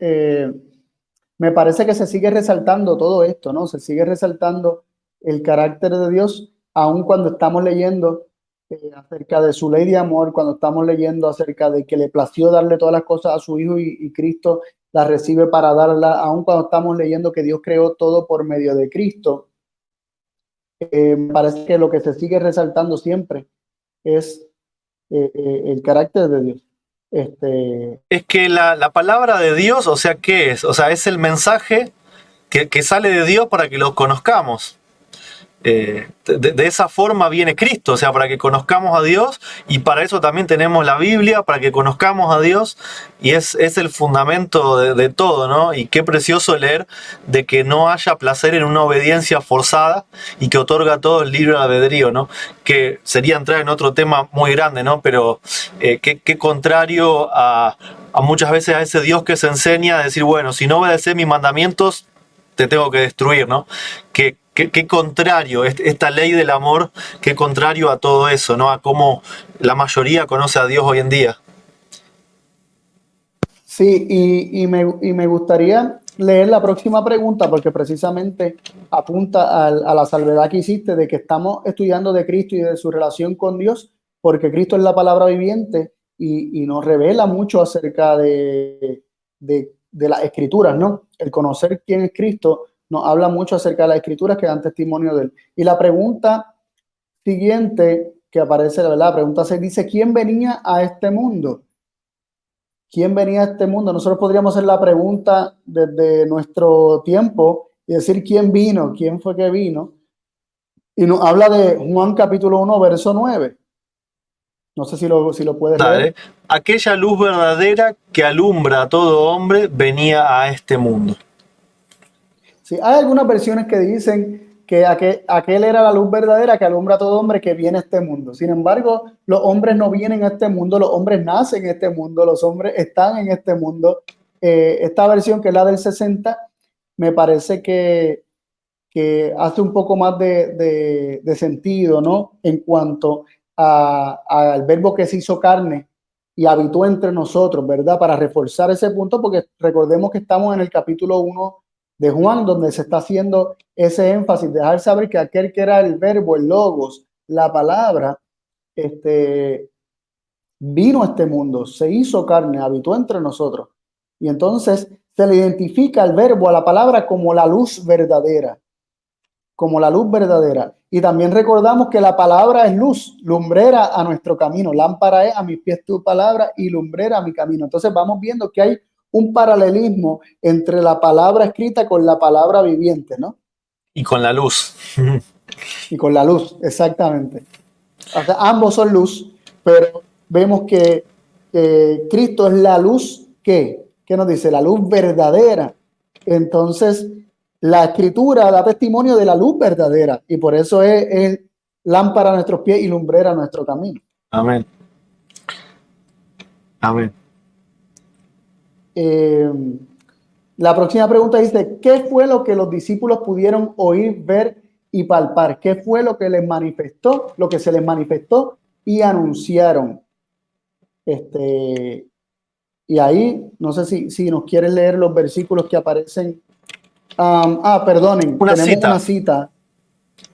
me parece que se sigue resaltando todo esto, ¿no? Se sigue resaltando el carácter de Dios, aun cuando estamos leyendo acerca de su ley de amor, cuando estamos leyendo acerca de que le plació darle todas las cosas a su Hijo y Cristo las recibe para darla, aun cuando estamos leyendo que Dios creó todo por medio de Cristo. Me parece que lo que se sigue resaltando siempre es el carácter de Dios. Es que la palabra de Dios, o sea, ¿qué es? O sea, es el mensaje que sale de Dios para que lo conozcamos. De esa forma viene Cristo, o sea, para que conozcamos a Dios, y para eso también tenemos la Biblia, para que conozcamos a Dios, y es el fundamento de todo, ¿no? Y qué precioso leer de que no haya placer en una obediencia forzada y que otorga todo el libre albedrío, ¿no? Que sería entrar en otro tema muy grande, ¿no? Pero qué contrario a muchas veces a ese Dios que se enseña a decir, bueno, si no obedeces mis mandamientos, te tengo que destruir, ¿no? Qué contrario, esta ley del amor, qué contrario a todo eso, ¿no? A cómo la mayoría conoce a Dios hoy en día. Sí, y me gustaría leer la próxima pregunta porque precisamente apunta a la salvedad que hiciste de que estamos estudiando de Cristo y de su relación con Dios, porque Cristo es la palabra viviente y nos revela mucho acerca de las escrituras, ¿no? El conocer quién es Cristo nos habla mucho acerca de las escrituras que dan testimonio de él. Y la pregunta siguiente que aparece, ¿verdad? La pregunta se dice, ¿quién venía a este mundo? ¿Quién venía a este mundo? Nosotros podríamos hacer la pregunta desde nuestro tiempo y decir quién vino, quién fue que vino. Y nos habla de Juan capítulo 1, verso 9. No sé si lo puedes Dale. leer. Aquella luz verdadera que alumbra a todo hombre venía a este mundo. Sí, hay algunas versiones que dicen que aquel era la luz verdadera que alumbra a todo hombre que viene a este mundo. Sin embargo, los hombres no vienen a este mundo, los hombres nacen en este mundo, los hombres están en este mundo. Esta versión, que es la del 60, me parece que hace un poco más de sentido, ¿no? En cuanto al verbo que se hizo carne y habitó entre nosotros, ¿verdad? Para reforzar ese punto, porque recordemos que estamos en el capítulo 1 de Juan, donde se está haciendo ese énfasis, dejar saber que aquel que era el verbo, el logos, la palabra, vino a este mundo, se hizo carne, habitó entre nosotros. Y entonces se le identifica al verbo, a la palabra, como la luz verdadera, como la luz verdadera. Y también recordamos que la palabra es luz, lumbrera a nuestro camino. Lámpara es a mis pies tu palabra y lumbrera a mi camino. Entonces vamos viendo que hay un paralelismo entre la palabra escrita con la palabra viviente, ¿no? Y con la luz. Y con la luz, exactamente. O sea, ambos son luz, pero vemos que Cristo es la luz ¿qué nos dice? La luz verdadera. Entonces, la escritura da testimonio de la luz verdadera y por eso es lámpara a nuestros pies y lumbrera a nuestro camino. Amén. Amén. La próxima pregunta dice, ¿qué fue lo que los discípulos pudieron oír, ver y palpar? ¿Qué fue lo que les manifestó, lo que se les manifestó y anunciaron? Y ahí, no sé si nos quieren leer los versículos que aparecen. Perdonen, Una cita.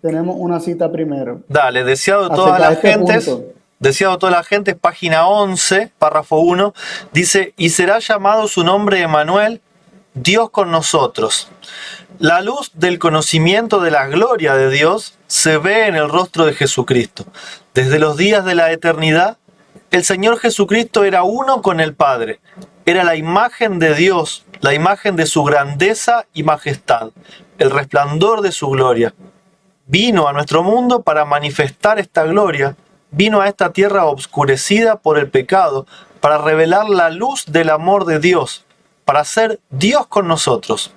Tenemos una cita primero. Dale, deseado todas las gentes. Punto. Deseado toda la gente, página 11, párrafo 1, dice, y será llamado su nombre Emmanuel, Dios con nosotros. La luz del conocimiento de la gloria de Dios se ve en el rostro de Jesucristo. Desde los días de la eternidad, el Señor Jesucristo era uno con el Padre. Era la imagen de Dios, la imagen de su grandeza y majestad, el resplandor de su gloria. Vino a nuestro mundo para manifestar esta gloria. Vino a esta tierra obscurecida por el pecado, para revelar la luz del amor de Dios, para ser Dios con nosotros.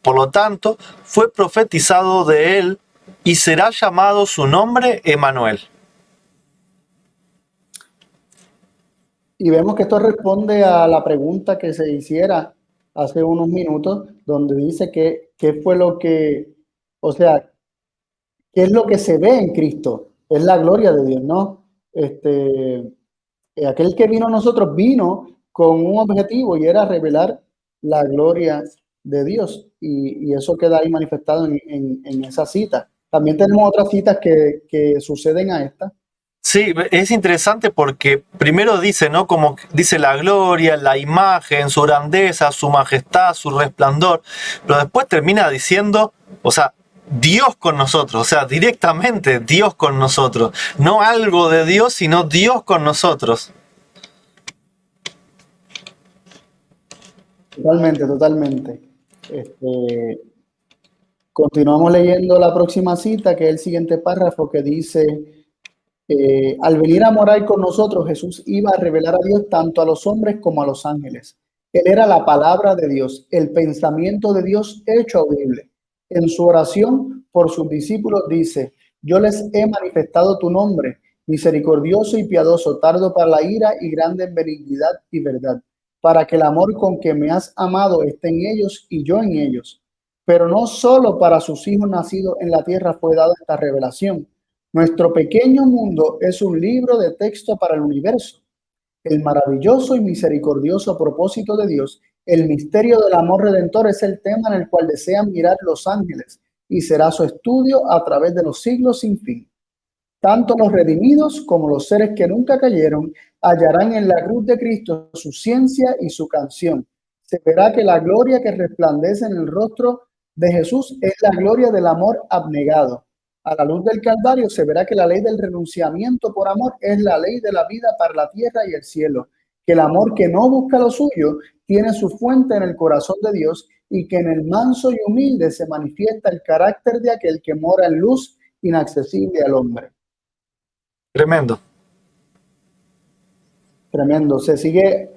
Por lo tanto, fue profetizado de él y será llamado su nombre Emmanuel. Y vemos que esto responde a la pregunta que se hiciera hace unos minutos, donde dice que qué fue lo que, o sea, qué es lo que se ve en Cristo. Es la gloria de Dios, ¿no? Aquel que vino a nosotros vino con un objetivo y era revelar la gloria de Dios. Y eso queda ahí manifestado en esa cita. También tenemos otras citas que suceden a esta. Sí, es interesante porque primero dice, ¿no? Como dice la gloria, la imagen, su grandeza, su majestad, su resplandor, pero después termina diciendo, o sea, Dios con nosotros, o sea, directamente Dios con nosotros. No algo de Dios, sino Dios con nosotros. Totalmente. Continuamos leyendo la próxima cita, que es el siguiente párrafo, que dice, al venir a morar con nosotros, Jesús iba a revelar a Dios tanto a los hombres como a los ángeles. Él era la palabra de Dios, el pensamiento de Dios hecho audible. En su oración por sus discípulos dice, yo les he manifestado tu nombre, misericordioso y piadoso, tardo para la ira y grande en benignidad y verdad, para que el amor con que me has amado esté en ellos y yo en ellos. Pero no solo para sus hijos nacidos en la tierra fue dada esta revelación. Nuestro pequeño mundo es un libro de texto para el universo. El maravilloso y misericordioso propósito de Dios, el misterio del amor redentor, es el tema en el cual desean mirar los ángeles y será su estudio a través de los siglos sin fin. Tanto los redimidos como los seres que nunca cayeron hallarán en la cruz de Cristo su ciencia y su canción. Se verá que la gloria que resplandece en el rostro de Jesús es la gloria del amor abnegado. A la luz del Calvario se verá que la ley del renunciamiento por amor es la ley de la vida para la tierra y el cielo, que el amor que no busca lo suyo tiene su fuente en el corazón de Dios y que en el manso y humilde se manifiesta el carácter de aquel que mora en luz inaccesible al hombre. Tremendo. Tremendo. Se sigue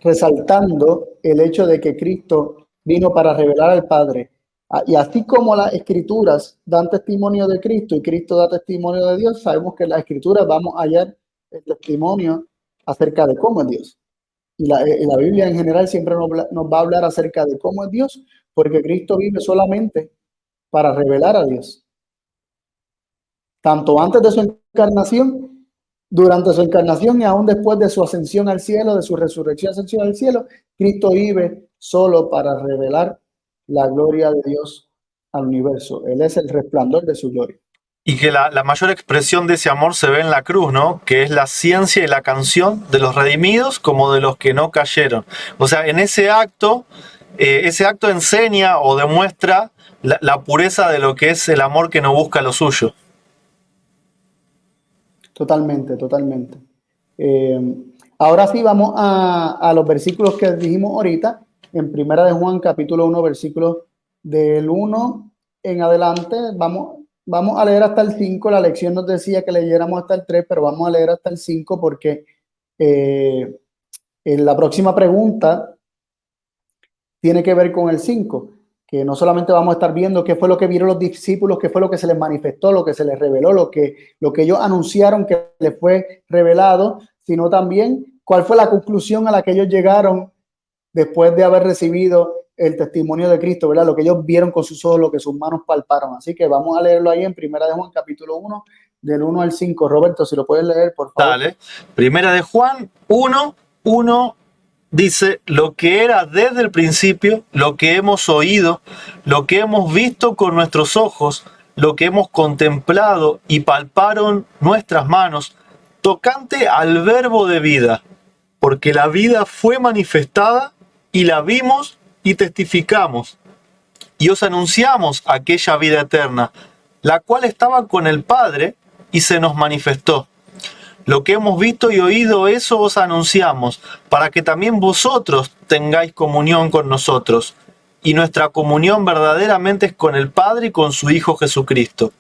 resaltando el hecho de que Cristo vino para revelar al Padre. Y así como las Escrituras dan testimonio de Cristo y Cristo da testimonio de Dios, sabemos que en las Escrituras vamos a hallar el testimonio acerca de cómo es Dios. Y la Biblia en general siempre nos va a hablar acerca de cómo es Dios, porque Cristo vive solamente para revelar a Dios. Tanto antes de su encarnación, durante su encarnación y aún después de su ascensión al cielo, de su resurrección, ascensión al cielo, Cristo vive solo para revelar la gloria de Dios al universo. Él es el resplandor de su gloria. Y que la mayor expresión de ese amor se ve en la cruz, ¿no? Que es la ciencia y la canción de los redimidos como de los que no cayeron. O sea, en ese acto enseña o demuestra la pureza de lo que es el amor que no busca lo suyo. Totalmente, totalmente. Ahora sí vamos a los versículos que dijimos ahorita, en Primera de Juan, capítulo 1, versículos del 1 en adelante. Vamos a leer hasta el 5. La lección nos decía que leyéramos hasta el 3, pero vamos a leer hasta el 5 porque en la próxima pregunta tiene que ver con el 5, que no solamente vamos a estar viendo qué fue lo que vieron los discípulos, qué fue lo que se les manifestó, lo que se les reveló, lo que ellos anunciaron que les fue revelado, sino también cuál fue la conclusión a la que ellos llegaron después de haber recibido el testimonio de Cristo, ¿verdad? Lo que ellos vieron con sus ojos, lo que sus manos palparon. Así que vamos a leerlo ahí en Primera de Juan, capítulo 1, del 1 al 5. Roberto, si lo puedes leer, por favor. Dale. Primera de Juan 1:1 dice, lo que era desde el principio, lo que hemos oído, lo que hemos visto con nuestros ojos, lo que hemos contemplado y palparon nuestras manos, tocante al verbo de vida, porque la vida fue manifestada y la vimos y testificamos. Y os anunciamos aquella vida eterna, la cual estaba con el Padre y se nos manifestó. Lo que hemos visto y oído, eso os anunciamos, para que también vosotros tengáis comunión con nosotros. Y nuestra comunión verdaderamente es con el Padre y con su Hijo Jesucristo.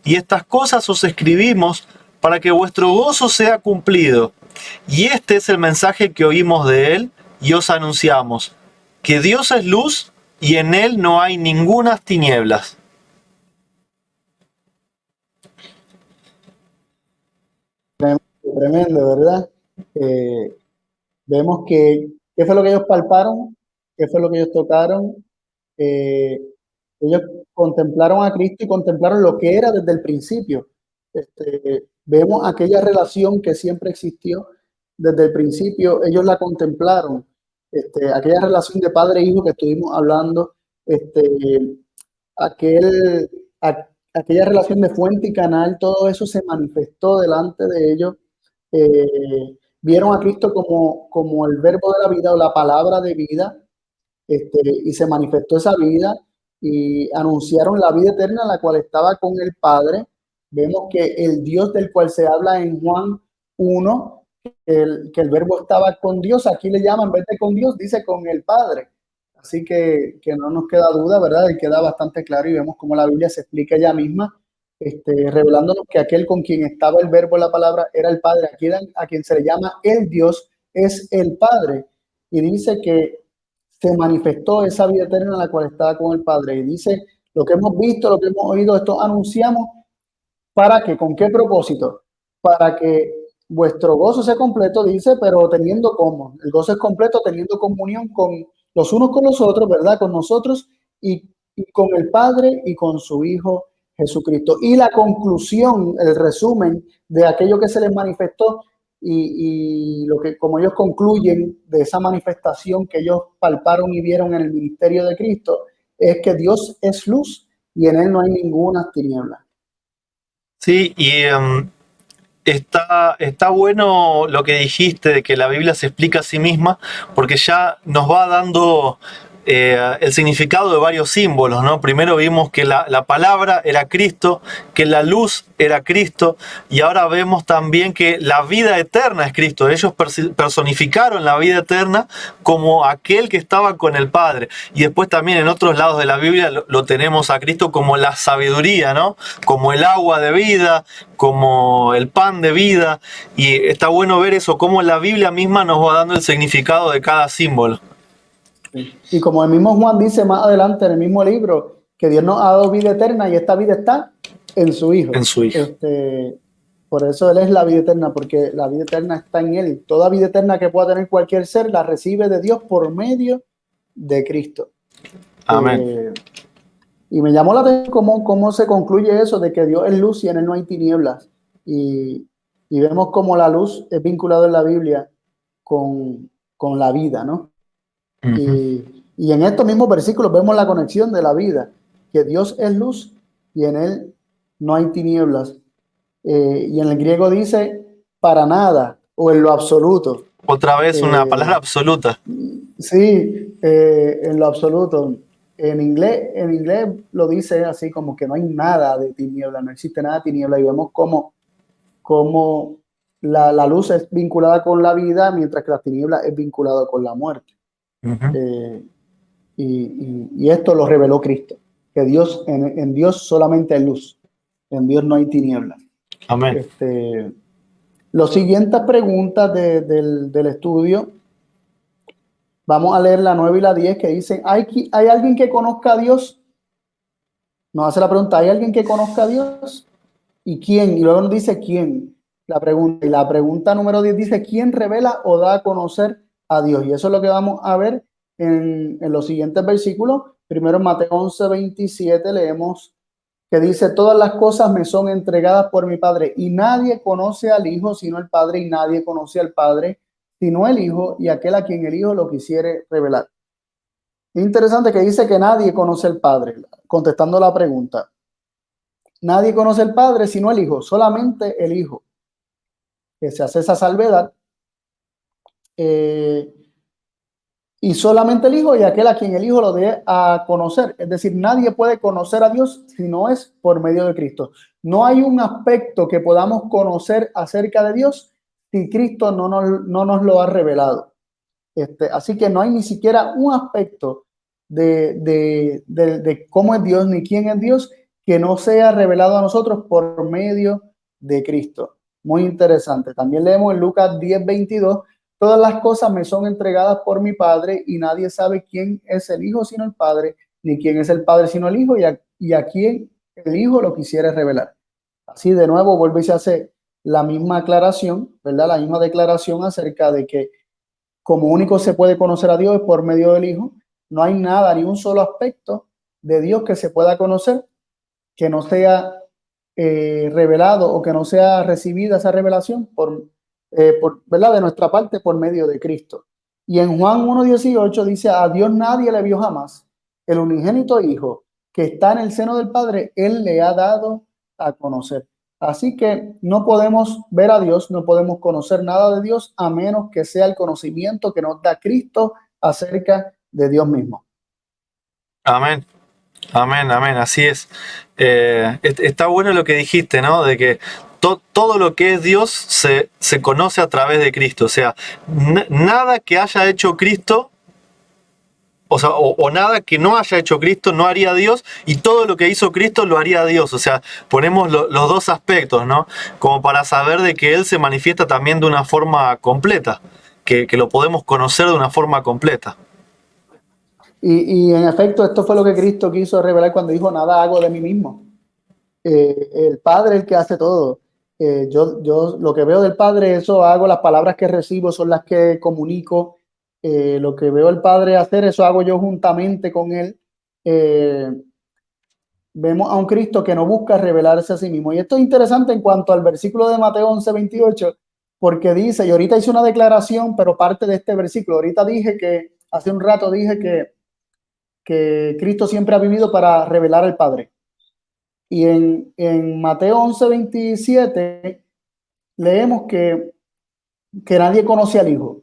Y estas cosas os escribimos para que vuestro gozo sea cumplido. Y este es el mensaje que oímos de Él y os anunciamos, que Dios es luz y en Él no hay ningunas tinieblas. Tremendo, ¿verdad? Eh, Vemos que, ¿qué fue lo que ellos palparon? ¿Qué fue lo que ellos tocaron? Eh, Ellos contemplaron a Cristo y contemplaron lo que era desde el principio. Vemos aquella relación que siempre existió desde el principio, ellos la contemplaron. Aquella relación de padre e hijo que estuvimos hablando, este, aquel, aquella relación de fuente y canal, todo eso se manifestó delante de ellos. Vieron a Cristo como el verbo de la vida o la palabra de vida, y se manifestó esa vida y anunciaron la vida eterna, la cual estaba con el Padre. Vemos que el Dios del cual se habla en Juan 1, que el verbo estaba con Dios, aquí le llaman, en vez de con Dios, dice con el Padre. Así que no nos queda duda, ¿verdad? Y queda bastante claro y vemos cómo la Biblia se explica ella misma, revelándonos que aquel con quien estaba el verbo, la palabra, era el Padre. Aquí a quien se le llama el Dios es el Padre. Y dice que se manifestó esa vida eterna en la cual estaba con el Padre. Y dice, lo que hemos visto, lo que hemos oído, esto anunciamos, ¿para qué? ¿Con qué propósito? Para que vuestro gozo sea completo, dice, pero teniendo como. El gozo es completo teniendo comunión con los unos con los otros, ¿verdad? Con nosotros y con el Padre y con su Hijo Jesucristo. Y la conclusión, el resumen de aquello que se les manifestó y lo que, como ellos concluyen de esa manifestación que ellos palparon y vieron en el ministerio de Cristo, es que Dios es luz y en él no hay ninguna tiniebla. Sí, y está bueno lo que dijiste de que la Biblia se explica a sí misma, porque ya nos va dando el significado de varios símbolos, ¿no? Primero vimos que la palabra era Cristo, que la luz era Cristo, y ahora vemos también que la vida eterna es Cristo. Ellos personificaron la vida eterna como aquel que estaba con el Padre. Y después también en otros lados de la Biblia lo tenemos a Cristo como la sabiduría, ¿no? Como el agua de vida, como el pan de vida. Y está bueno ver eso, cómo la Biblia misma nos va dando el significado de cada símbolo. Y como el mismo Juan dice más adelante en el mismo libro, que Dios nos ha dado vida eterna y esta vida está en su Hijo. En su Hijo. Por eso Él es la vida eterna, porque la vida eterna está en Él. Toda vida eterna que pueda tener cualquier ser la recibe de Dios por medio de Cristo. Amén. Y me llamó la atención cómo se concluye eso de que Dios es luz y en Él no hay tinieblas. Y vemos cómo la luz es vinculada en la Biblia con la vida, ¿no? Y en estos mismos versículos vemos la conexión de la vida, que Dios es luz y en Él no hay tinieblas. Y en el griego dice para nada o en lo absoluto. Otra vez una palabra Eh, absoluta. sí, en lo absoluto. En inglés lo dice así como que no hay nada de tiniebla, no existe nada de tiniebla y vemos cómo la luz es vinculada con la vida mientras que la tiniebla es vinculada con la muerte. Ujú. Eh, y esto lo reveló Cristo, que Dios, en Dios solamente hay luz, en Dios no hay tinieblas. Amén. Las siguientes preguntas del estudio, vamos a leer la 9 y la 10 que dicen, ¿hay alguien que conozca a Dios? Nos hace la pregunta, ¿hay alguien que conozca a Dios? ¿Y quién? Y luego nos dice quién, la pregunta. Y la pregunta número 10 dice, ¿quién revela o da a conocer a Dios? Y eso es lo que vamos a ver en los siguientes versículos. Primero en Mateo 11:27 leemos que dice, todas las cosas me son entregadas por mi Padre y nadie conoce al Hijo sino el Padre y nadie conoce al Padre sino el Hijo y aquel a quien el Hijo lo quisiere revelar. Es interesante que dice que nadie conoce al Padre, contestando la pregunta. Nadie conoce al Padre sino el Hijo, solamente el Hijo, que se hace esa salvedad. Y solamente el Hijo y aquel a quien el Hijo lo dé a conocer. Es decir, nadie puede conocer a Dios si no es por medio de Cristo. No hay un aspecto que podamos conocer acerca de Dios si Cristo no nos lo ha revelado. Así que no hay ni siquiera un aspecto de cómo es Dios ni quién es Dios que no sea revelado a nosotros por medio de Cristo. Muy interesante. También leemos en Lucas 10:22, todas las cosas me son entregadas por mi Padre y nadie sabe quién es el Hijo sino el Padre, ni quién es el Padre sino el Hijo y a quién el Hijo lo quisiera revelar. Así de nuevo vuelve y se hace la misma aclaración, ¿verdad? La misma declaración acerca de que como único se puede conocer a Dios es por medio del Hijo. No hay nada, ni un solo aspecto de Dios que se pueda conocer que no sea revelado o que no sea recibida esa revelación ¿verdad? De nuestra parte por medio de Cristo. Y en Juan 1:18 dice, a Dios nadie le vio jamás. El unigénito Hijo que está en el seno del Padre, Él le ha dado a conocer. Así que no podemos ver a Dios, no podemos conocer nada de Dios a menos que sea el conocimiento que nos da Cristo acerca de Dios mismo. Amén. Amén, amén, así es. Está bueno lo que dijiste, ¿no? De que todo lo que es Dios se conoce a través de Cristo. O sea, nada que haya hecho Cristo, o sea, o nada que no haya hecho Cristo no haría Dios, y todo lo que hizo Cristo lo haría Dios. O sea, ponemos los dos aspectos, ¿no? Como para saber de que Él se manifiesta también de una forma completa, que lo podemos conocer de una forma completa. Y en efecto, esto fue lo que Cristo quiso revelar cuando dijo, nada hago de mí mismo. El Padre es el que hace todo. Yo lo que veo del Padre, eso hago, las palabras que recibo son las que comunico. Lo que veo el Padre hacer, eso hago yo juntamente con Él. Vemos a un Cristo que no busca revelarse a sí mismo. Y esto es interesante en cuanto al versículo de Mateo 11:28, porque dice, y ahorita hice una declaración, pero parte de este versículo, ahorita hace un rato dije que Cristo siempre ha vivido para revelar al Padre. Y en Mateo 11:27 leemos que nadie conoce al Hijo,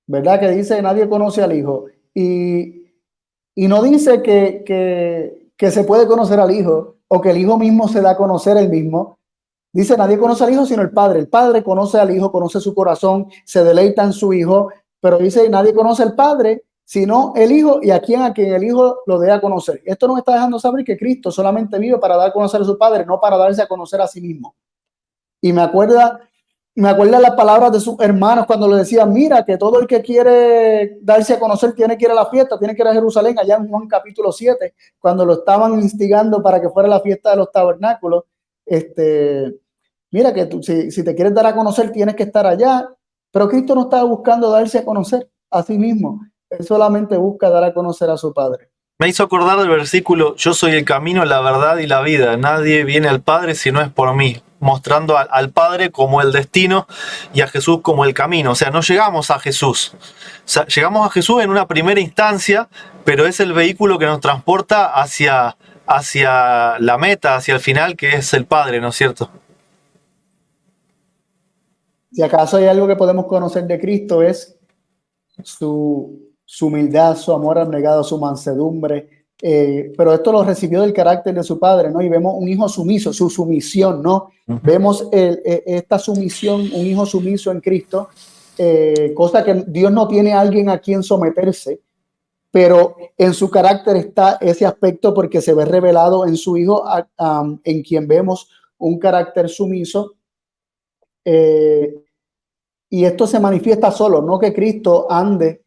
¿verdad? Que dice nadie conoce al Hijo. Y no dice que se puede conocer al Hijo o que el Hijo mismo se da a conocer él mismo. Dice nadie conoce al Hijo sino el Padre. El Padre conoce al Hijo, conoce su corazón, se deleita en su Hijo, pero dice nadie conoce al Padre sino el Hijo y a quien el Hijo lo dé a conocer. Esto nos está dejando saber que Cristo solamente vive para dar a conocer a su Padre, no para darse a conocer a sí mismo. Y me acuerda las palabras de sus hermanos cuando le decían, mira, que todo el que quiere darse a conocer tiene que ir a la fiesta, tiene que ir a Jerusalén, allá en Juan capítulo 7, cuando lo estaban instigando para que fuera la fiesta de los tabernáculos. Mira, que tú, si te quieres dar a conocer, tienes que estar allá. Pero Cristo no estaba buscando darse a conocer a sí mismo. Él solamente busca dar a conocer a su Padre. Me hizo acordar del versículo, yo soy el camino, la verdad y la vida. Nadie viene al Padre si no es por mí, mostrando al Padre como el destino y a Jesús como el camino. O sea, no llegamos a Jesús. O sea, llegamos a Jesús en una primera instancia, pero es el vehículo que nos transporta hacia hacia la meta, hacia el final, que es el Padre, ¿no es cierto? Si acaso hay algo que podemos conocer de Cristo es su humildad, su amor abnegado, su mansedumbre, pero esto lo recibió del carácter de su padre, ¿no? Y vemos un hijo sumiso, su sumisión, ¿no? Vemos esta sumisión, un hijo sumiso en Cristo, cosa que Dios no tiene a alguien a quien someterse, pero en su carácter está ese aspecto porque se ve revelado en su hijo, en quien vemos un carácter sumiso. Y esto se manifiesta solo, no que Cristo ande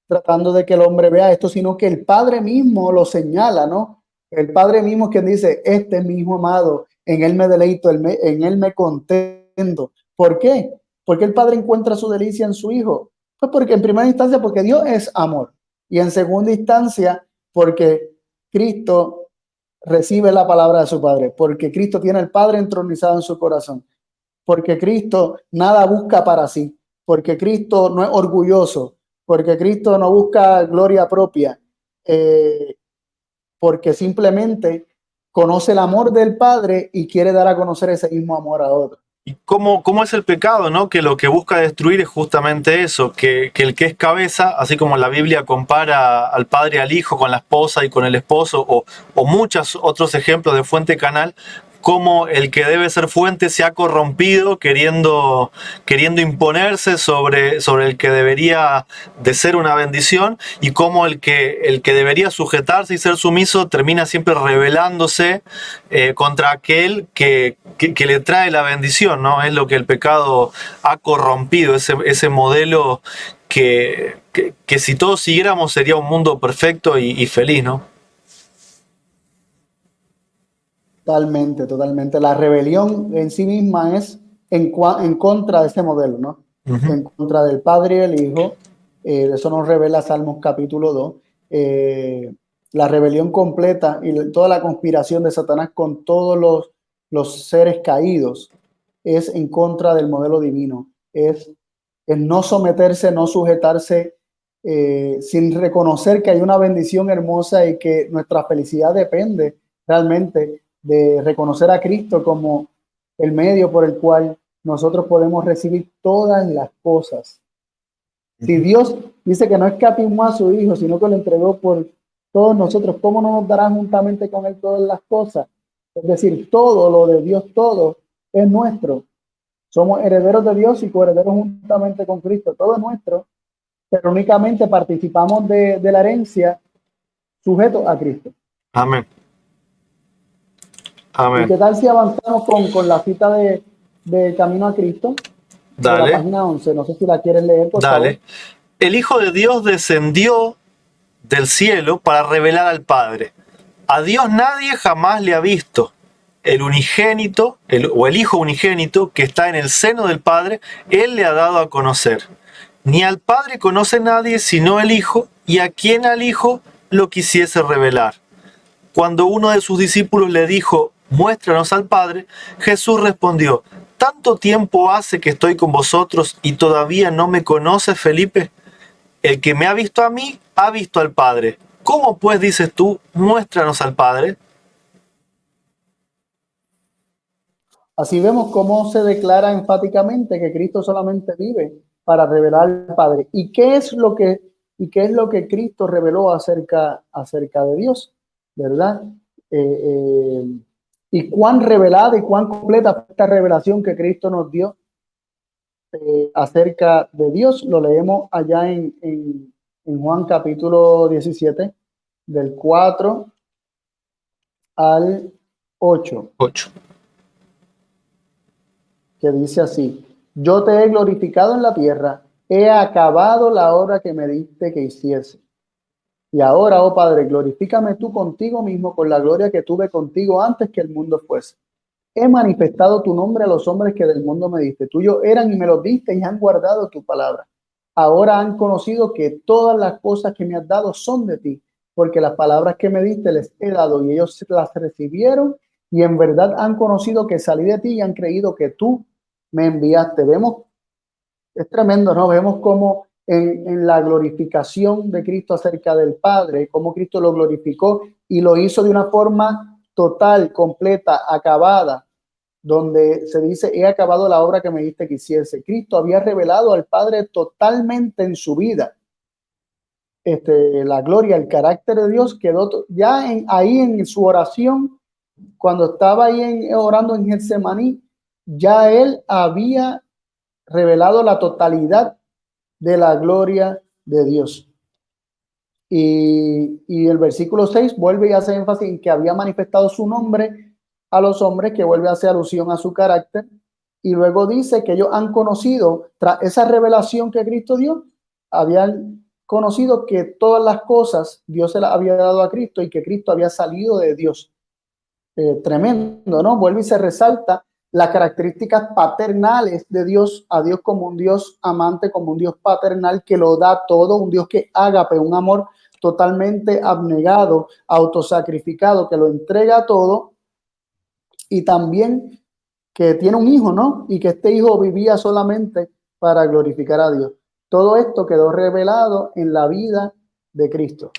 tratando de que el hombre vea esto, sino que el Padre mismo lo señala, ¿no? El Padre mismo es quien dice, este es mi hijo amado, en él me deleito, en él me contento. ¿Por qué? Porque el Padre encuentra su delicia en su hijo. Pues porque en primera instancia, porque Dios es amor. Y en segunda instancia, porque Cristo recibe la palabra de su Padre, porque Cristo tiene el Padre entronizado en su corazón, porque Cristo nada busca para sí, porque Cristo no es orgulloso, porque Cristo no busca gloria propia, porque simplemente conoce el amor del Padre y quiere dar a conocer ese mismo amor a otros. ¿Y cómo es el pecado, no? Que lo que busca destruir es justamente eso, que el que es cabeza, así como la Biblia compara al padre y al hijo con la esposa y con el esposo, o muchos otros ejemplos de fuente canal, cómo el que debe ser fuente se ha corrompido queriendo imponerse sobre el que debería de ser una bendición, y cómo el que debería sujetarse y ser sumiso termina siempre rebelándose contra aquel que le trae la bendición, ¿no? Es lo que el pecado ha corrompido, ese modelo que si todos siguiéramos sería un mundo perfecto y feliz, ¿no? Totalmente, totalmente. La rebelión en sí misma es en contra de ese modelo, ¿no? En contra del Padre y el Hijo. Eso nos revela Salmos capítulo 2. La rebelión completa y toda la conspiración de Satanás con todos los seres caídos es en contra del modelo divino. Es el no someterse, no sujetarse, sin reconocer que hay una bendición hermosa y que nuestra felicidad depende realmente de reconocer a Cristo como el medio por el cual nosotros podemos recibir todas las cosas. Si Dios dice que no escatimó a su Hijo, sino que lo entregó por todos nosotros, ¿cómo no nos dará juntamente con Él todas las cosas? Es decir, todo lo de Dios, todo es nuestro. Somos herederos de Dios y coherederos juntamente con Cristo. Todo es nuestro, pero únicamente participamos de la herencia sujeto a Cristo. Amén. ¿Y Amén. qué tal si avanzamos con la cita de Camino a Cristo? De la Dale, página 11. No sé si la quieres leer, por favor. dale. El Hijo de Dios descendió del cielo para revelar al Padre. A Dios nadie jamás le ha visto. El unigénito, o el Hijo unigénito, que está en el seno del Padre, Él le ha dado a conocer. Ni al Padre conoce nadie sino el Hijo, y a quien al Hijo lo quisiese revelar. Cuando uno de sus discípulos le dijo, muéstranos al Padre, Jesús respondió, ¿tanto tiempo hace que estoy con vosotros y todavía no me conoces, Felipe? El que me ha visto a mí, ha visto al Padre. ¿Cómo pues dices tú, muéstranos al Padre? Así vemos cómo se declara enfáticamente que Cristo solamente vive para revelar al Padre. ¿Y qué es lo que Cristo reveló acerca de Dios? ¿Verdad? Y cuán revelada y cuán completa fue esta revelación que Cristo nos dio acerca de Dios. Lo leemos allá en Juan capítulo 17, del 4 al 8. 8. Que dice así: yo te he glorificado en la tierra, he acabado la obra que me diste que hiciese. Y ahora, oh Padre, glorifícame tú contigo mismo con la gloria que tuve contigo antes que el mundo fuese. He manifestado tu nombre a los hombres que del mundo me diste. Tuyos eran y me los diste y han guardado tu palabra. Ahora han conocido que todas las cosas que me has dado son de ti, porque las palabras que me diste les he dado y ellos las recibieron y en verdad han conocido que salí de ti y han creído que tú me enviaste. Vemos, es tremendo, ¿no? Vemos cómo en la glorificación de Cristo acerca del Padre, cómo Cristo lo glorificó y lo hizo de una forma total, completa, acabada, donde se dice, he acabado la obra que me diste que hiciese. Cristo había revelado al Padre totalmente en su vida. La gloria, el carácter de Dios quedó ya ahí en su oración, cuando estaba ahí orando en Getsemaní, ya él había revelado la totalidad de la gloria de Dios. Y el versículo 6 vuelve y hace énfasis en que había manifestado su nombre a los hombres, que vuelve a hacer alusión a su carácter. Y luego dice que ellos han conocido, tras esa revelación que Cristo dio, habían conocido que todas las cosas Dios se las había dado a Cristo y que Cristo había salido de Dios. Tremendo, ¿no? Vuelve y se resalta las características paternales de Dios, a Dios como un Dios amante, como un Dios paternal que lo da todo, un Dios que ágape, un amor totalmente abnegado, autosacrificado, que lo entrega todo, y también que tiene un hijo, ¿no? Y que este hijo vivía solamente para glorificar a Dios. Todo esto quedó revelado en la vida de Cristo.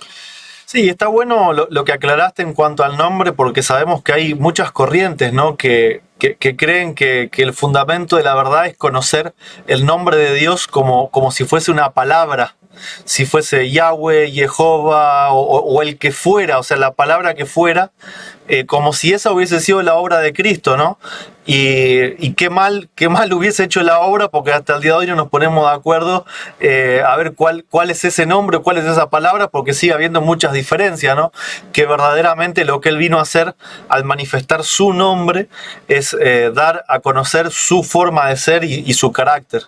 Sí, está bueno lo que aclaraste en cuanto al nombre, porque sabemos que hay muchas corrientes, ¿no? que creen que el fundamento de la verdad es conocer el nombre de Dios como si fuese una palabra, si fuese Yahweh, Jehová o el que fuera, o sea, la palabra que fuera, como si esa hubiese sido la obra de Cristo, ¿no? Y qué mal hubiese hecho la obra, porque hasta el día de hoy no nos ponemos de acuerdo a ver cuál es ese nombre, cuál es esa palabra, porque sigue habiendo muchas diferencias, ¿no? Que verdaderamente lo que él vino a hacer al manifestar su nombre es dar a conocer su forma de ser y su carácter.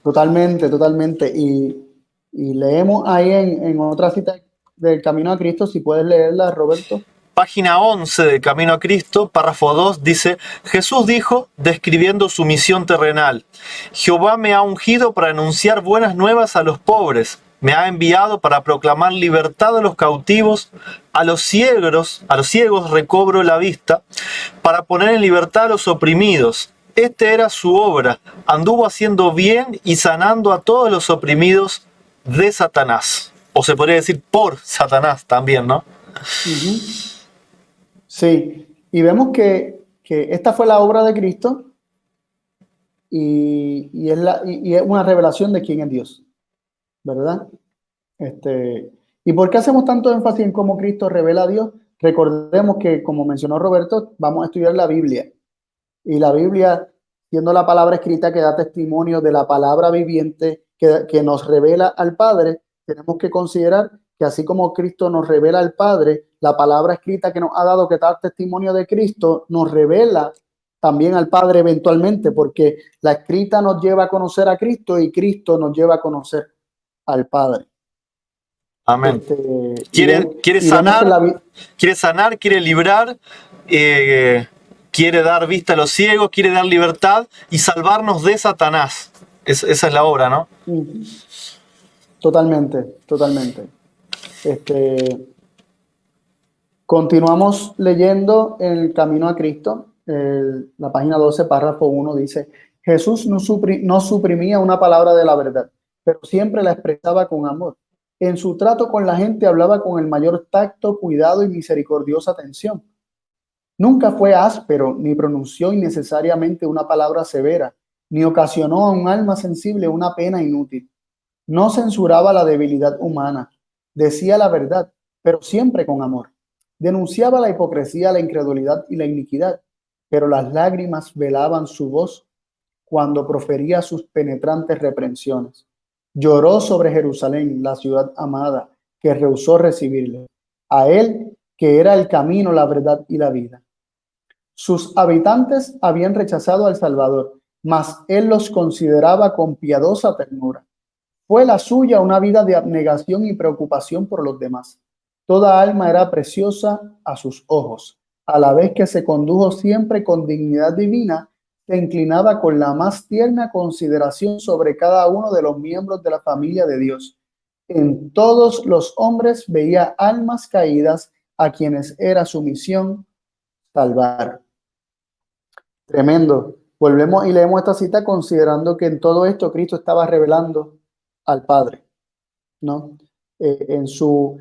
Totalmente, totalmente. Y leemos ahí en otra cita del Camino a Cristo, si puedes leerla, Roberto. Página 11 de Camino a Cristo, párrafo 2, dice, Jesús dijo, describiendo su misión terrenal, Jehová me ha ungido para anunciar buenas nuevas a los pobres, me ha enviado para proclamar libertad a los cautivos, a los ciegos recobro la vista, para poner en libertad a los oprimidos. Esta era su obra, anduvo haciendo bien y sanando a todos los oprimidos de Satanás. O se podría decir por Satanás también, ¿no? Uh-huh. Sí, y vemos que esta fue la obra de Cristo y es una revelación de quién es Dios, ¿verdad? ¿Y por qué hacemos tanto énfasis en cómo Cristo revela a Dios? Recordemos que, como mencionó Roberto, vamos a estudiar la Biblia. Y la Biblia, siendo la palabra escrita que da testimonio de la palabra viviente que nos revela al Padre, tenemos que considerar que así como Cristo nos revela al Padre, la palabra escrita que nos ha dado que da testimonio de Cristo, nos revela también al Padre eventualmente, porque la escrita nos lleva a conocer a Cristo y Cristo nos lleva a conocer al Padre. Amén. Quiere sanar, quiere librar, quiere dar vista a los ciegos, quiere dar libertad y salvarnos de Satanás. Esa es la obra, ¿no? Totalmente, totalmente. Continuamos leyendo el Camino a Cristo. La página 12, párrafo 1 dice, Jesús no suprimía una palabra de la verdad, pero siempre la expresaba con amor. En su trato con la gente hablaba con el mayor tacto, cuidado y misericordiosa atención. Nunca fue áspero, ni pronunció innecesariamente una palabra severa, ni ocasionó a un alma sensible una pena inútil. No censuraba la debilidad humana, decía la verdad, pero siempre con amor. Denunciaba la hipocresía, la incredulidad y la iniquidad, pero las lágrimas velaban su voz cuando profería sus penetrantes reprensiones. Lloró sobre Jerusalén, la ciudad amada, que rehusó recibirle. A él, que era el camino, la verdad y la vida. Sus habitantes habían rechazado al Salvador, mas él los consideraba con piadosa ternura. Fue la suya una vida de abnegación y preocupación por los demás. Toda alma era preciosa a sus ojos. A la vez que se condujo siempre con dignidad divina, se inclinaba con la más tierna consideración sobre cada uno de los miembros de la familia de Dios. En todos los hombres veía almas caídas a quienes era su misión salvar. Tremendo. Volvemos y leemos esta cita considerando que en todo esto Cristo estaba revelando al Padre. ¿no? En su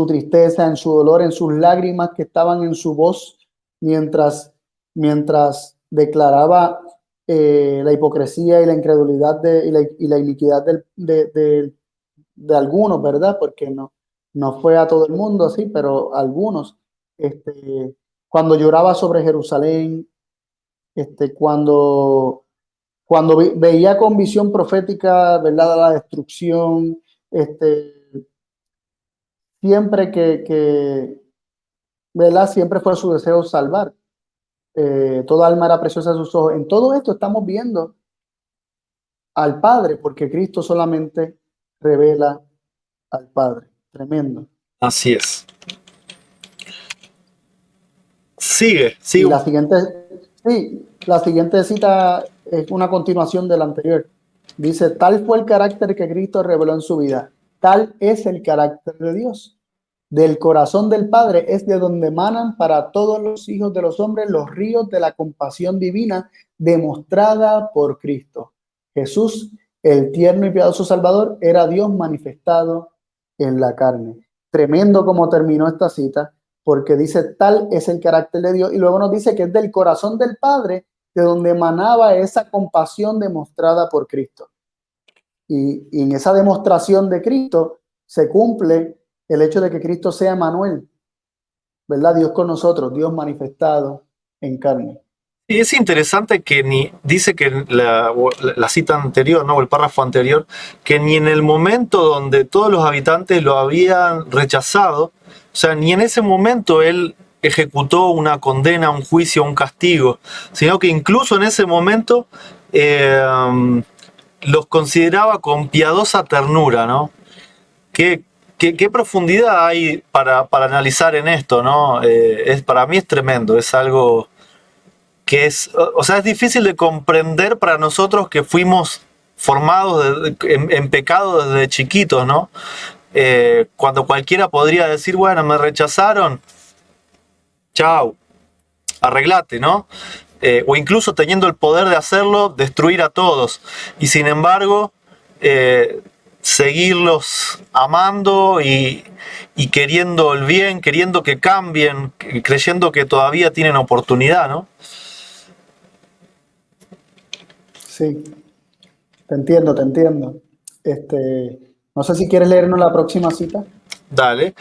tristeza, en su dolor, en sus lágrimas que estaban en su voz mientras declaraba la hipocresía y la incredulidad y la iniquidad de algunos, ¿verdad? Porque no fue a todo el mundo así, pero a algunos. Cuando lloraba sobre Jerusalén, cuando veía con visión profética, ¿verdad? La destrucción, siempre ¿verdad? Siempre fue su deseo salvar. Toda alma era preciosa a sus ojos. En todo esto estamos viendo al Padre, porque Cristo solamente revela al Padre. Tremendo. Así es. Sigue, Y sigue. la siguiente cita es una continuación de la anterior. Dice, tal fue el carácter que Cristo reveló en su vida. Tal es el carácter de Dios. Del corazón del Padre es de donde emanan para todos los hijos de los hombres los ríos de la compasión divina demostrada por Cristo. Jesús, el tierno y piadoso Salvador, era Dios manifestado en la carne. Tremendo como terminó esta cita, porque dice tal es el carácter de Dios y luego nos dice que es del corazón del Padre de donde emanaba esa compasión demostrada por Cristo. Y en esa demostración de Cristo se cumple el hecho de que Cristo sea Emmanuel, ¿verdad? Dios con nosotros, Dios manifestado en carne. Y es interesante que dice que la cita anterior, ¿no? O el párrafo anterior, que ni en el momento donde todos los habitantes lo habían rechazado, o sea, ni en ese momento él ejecutó una condena, un juicio, un castigo, sino que incluso en ese momento los consideraba con piadosa ternura, ¿no? ¿Qué profundidad hay para analizar en esto, ¿no? Para mí es tremendo, es algo que o sea, es difícil de comprender para nosotros que fuimos formados en pecado desde chiquitos, ¿no? Cuando cualquiera podría decir, bueno, me rechazaron, chao, arreglate, ¿no? O incluso teniendo el poder de hacerlo, destruir a todos. Y sin embargo, seguirlos amando y queriendo el bien, queriendo que cambien, creyendo que todavía tienen oportunidad, ¿no? Sí, te entiendo, te entiendo. No sé si quieres leernos la próxima cita. Dale.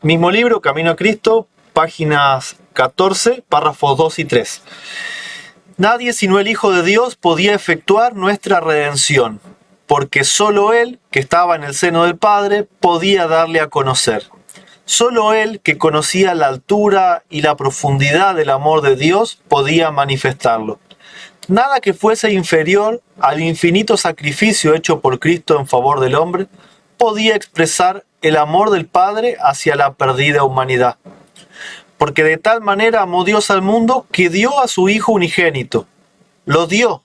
Mismo libro, Camino a Cristo, páginas 14, párrafos 2 y 3. Nadie sino el Hijo de Dios podía efectuar nuestra redención, porque solo Él, que estaba en el seno del Padre, podía darle a conocer. Solo Él, que conocía la altura y la profundidad del amor de Dios, podía manifestarlo. Nada que fuese inferior al infinito sacrificio hecho por Cristo en favor del hombre podía expresar el amor del Padre hacia la perdida humanidad. Porque de tal manera amó Dios al mundo que dio a su Hijo unigénito. Lo dio,